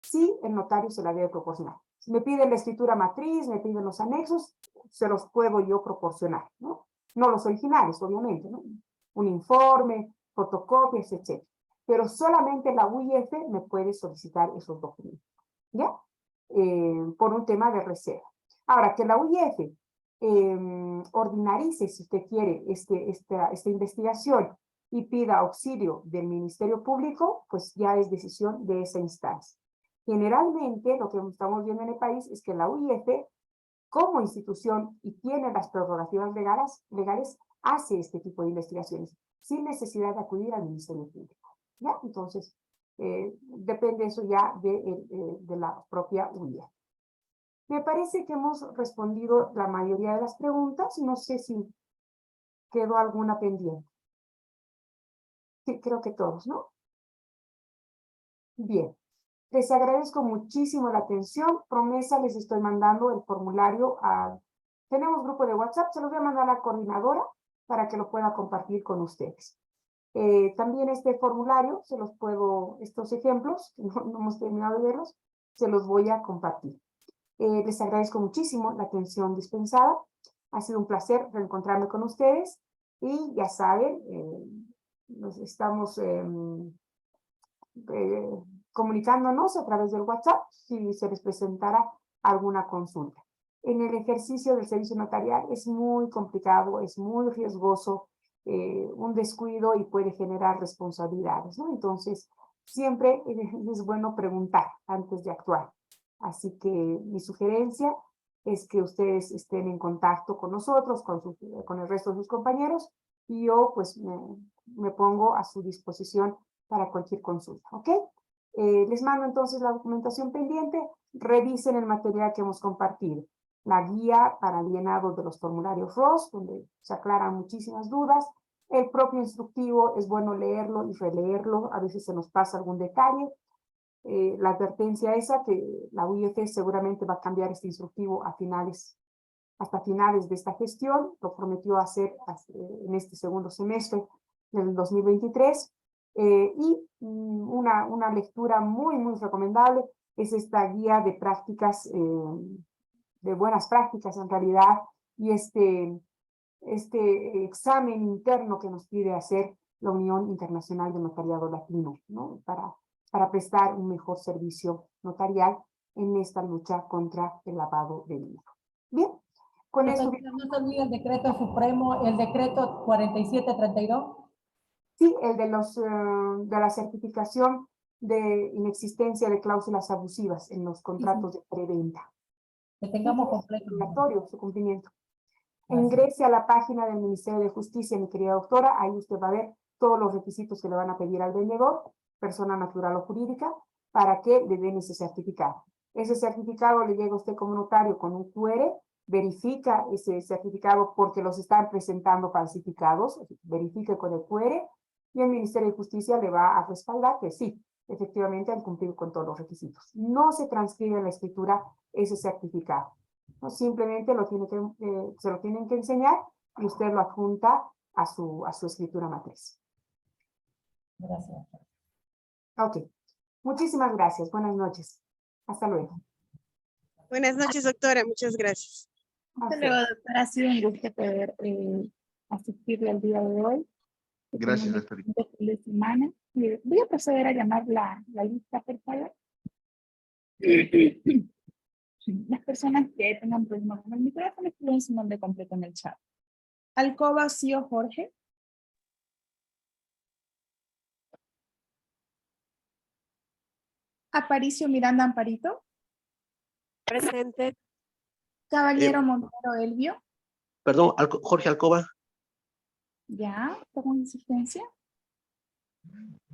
sí, el notario se la debe proporcionar. Si me piden la escritura matriz, me piden los anexos, se los puedo yo proporcionar, ¿no? No los originales, obviamente, ¿no? Un informe, fotocopias, etc. Pero solamente la UIF me puede solicitar esos documentos, ¿ya? Por un tema de reserva. Ahora, que la UIF ordinarice, si usted quiere, esta investigación y pida auxilio del Ministerio Público, pues ya es decisión de esa instancia. Generalmente, lo que estamos viendo en el país es que la UIF, como institución y tiene las prerrogativas legales, hace este tipo de investigaciones. sin necesidad de acudir al Ministerio Público. ¿Ya? Entonces, depende eso ya de la propia UIA. Me parece que hemos respondido la mayoría de las preguntas. No sé si quedó alguna pendiente. Sí, creo que todos, ¿no? Bien. Les agradezco muchísimo la atención. Promesa, les estoy mandando el formulario a... Tenemos grupo de WhatsApp, se los voy a mandar a la coordinadora para que lo pueda compartir con ustedes. También este formulario, se los puedo, estos ejemplos, que no hemos terminado de verlos, se los voy a compartir. Les agradezco muchísimo la atención dispensada. Ha sido un placer reencontrarme con ustedes y ya saben, nos estamos comunicándonos a través del WhatsApp si se les presentara alguna consulta. En el ejercicio del servicio notarial es muy complicado, es muy riesgoso, un descuido y puede generar responsabilidades, ¿no? Entonces, siempre es bueno preguntar antes de actuar. Así que mi sugerencia es que ustedes estén en contacto con nosotros, con el resto de sus compañeros, y yo pues me pongo a su disposición para cualquier consulta, ¿ok? Les mando entonces la documentación pendiente, revisen el material que hemos compartido, la guía para el llenado de los formularios ROS, donde se aclaran muchísimas dudas, el propio instructivo, es bueno leerlo y releerlo, a veces se nos pasa algún detalle, la advertencia esa que la UIF seguramente va a cambiar este instructivo hasta finales de esta gestión, lo prometió hacer en este segundo semestre del 2023, y una lectura muy, muy recomendable es esta guía de prácticas, de buenas prácticas en realidad, y este examen interno que nos pide hacer la Unión Internacional de Notariado Latino, ¿no? Para prestar un mejor servicio notarial en esta lucha contra el lavado de dinero. Bien, con esto... No se olvide el decreto supremo, el decreto 4732. Sí, el de de la certificación de inexistencia de cláusulas abusivas en los contratos de preventa. Que tengamos completo. Obligatorio su cumplimiento. Gracias. Ingrese a la página del Ministerio de Justicia, mi querida doctora, ahí usted va a ver todos los requisitos que le van a pedir al vendedor, persona natural o jurídica, para que le den ese certificado. Ese certificado le llega a usted como notario con un QR, verifica ese certificado porque los están presentando falsificados, verifique con el QR, y el Ministerio de Justicia le va a respaldar que sí, efectivamente han cumplido con todos los requisitos. No se transcribe en la escritura ese certificado. No, simplemente se lo tienen que enseñar y usted lo adjunta a su escritura matriz. Gracias. Ok. Muchísimas gracias. Buenas noches. Hasta luego. Buenas noches, doctora. Muchas gracias. Hasta Hasta luego, doctora. Ha sido un gusto poder asistirle el día de hoy. Gracias, doctora. doctora. Fin de semana. Voy a proceder a llamar la lista, por favor. Las personas que tengan problemas con el micrófono escriben su nombre completo en el chat. Alcoba Cío Jorge. Aparicio Miranda Amparito. Presente. Caballero Montero Elvio. Perdón, Jorge Alcoba. Ya, ¿tengo insistencia?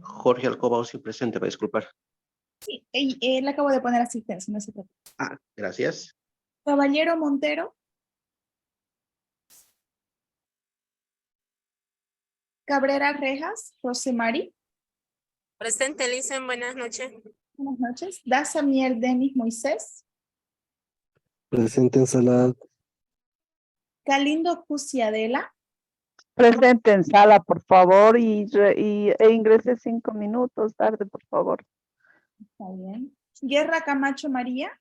Jorge Alcoba, sí, presente, va a disculpar. Sí, le acabo de poner asistencia, no se preocupe. Ah, gracias. Caballero Montero. Cabrera Rejas, Rosemary. Presente, Lisen, buenas noches. Buenas noches. Daza Mier Denis Moisés. Presente en sala. Galindo Cusiadela. Presente en sala, por favor, e ingrese 5 minutos tarde, por favor. Está bien. Guerra Camacho María.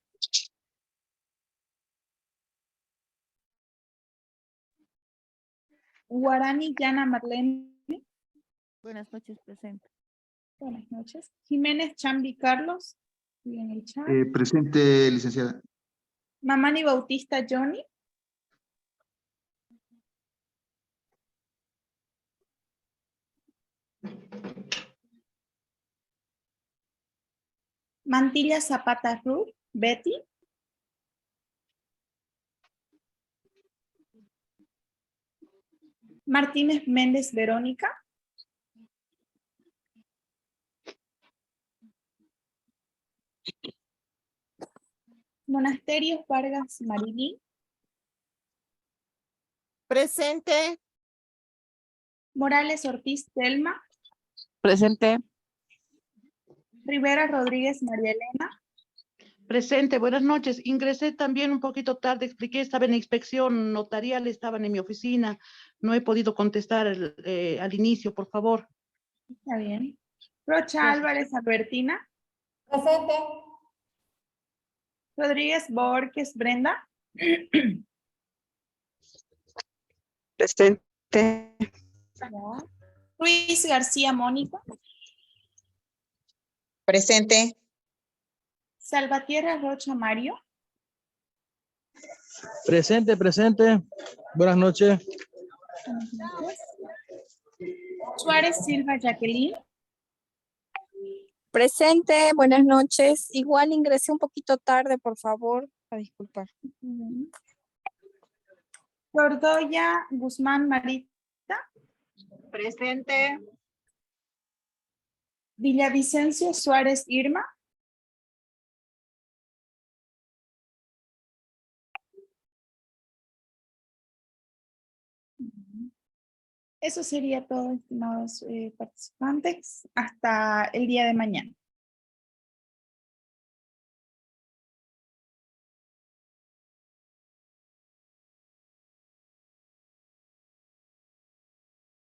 Guarani Yana Marlene. Buenas noches, presente. Buenas noches. Jiménez Chambi Carlos. En el chat. Presente, licenciada. Mamani Bautista Johnny. Mantilla Zapata Ruth, Betty. Martínez Méndez Verónica. Monasterios Vargas Marilín. Presente. Morales Ortiz Telma. Presente. Rivera Rodríguez María Elena. Presente, buenas noches. Ingresé también un poquito tarde, expliqué, estaba en inspección notarial, estaban en mi oficina. No he podido contestar al inicio, por favor. Está bien. Rocha Álvarez Albertina. Presente. Rodríguez Borges Brenda. Presente. Ruiz García Mónica. Presente. Salvatierra Rocha Mario. Presente, presente. Buenas noches. Buenas noches. Suárez Silva Jacqueline. Presente, buenas noches. Igual ingresé un poquito tarde, por favor. A disculpar. Gordoya Guzmán Marita. Presente. Villavicencio Suárez Irma. Eso sería todo, estimados participantes, hasta el día de mañana.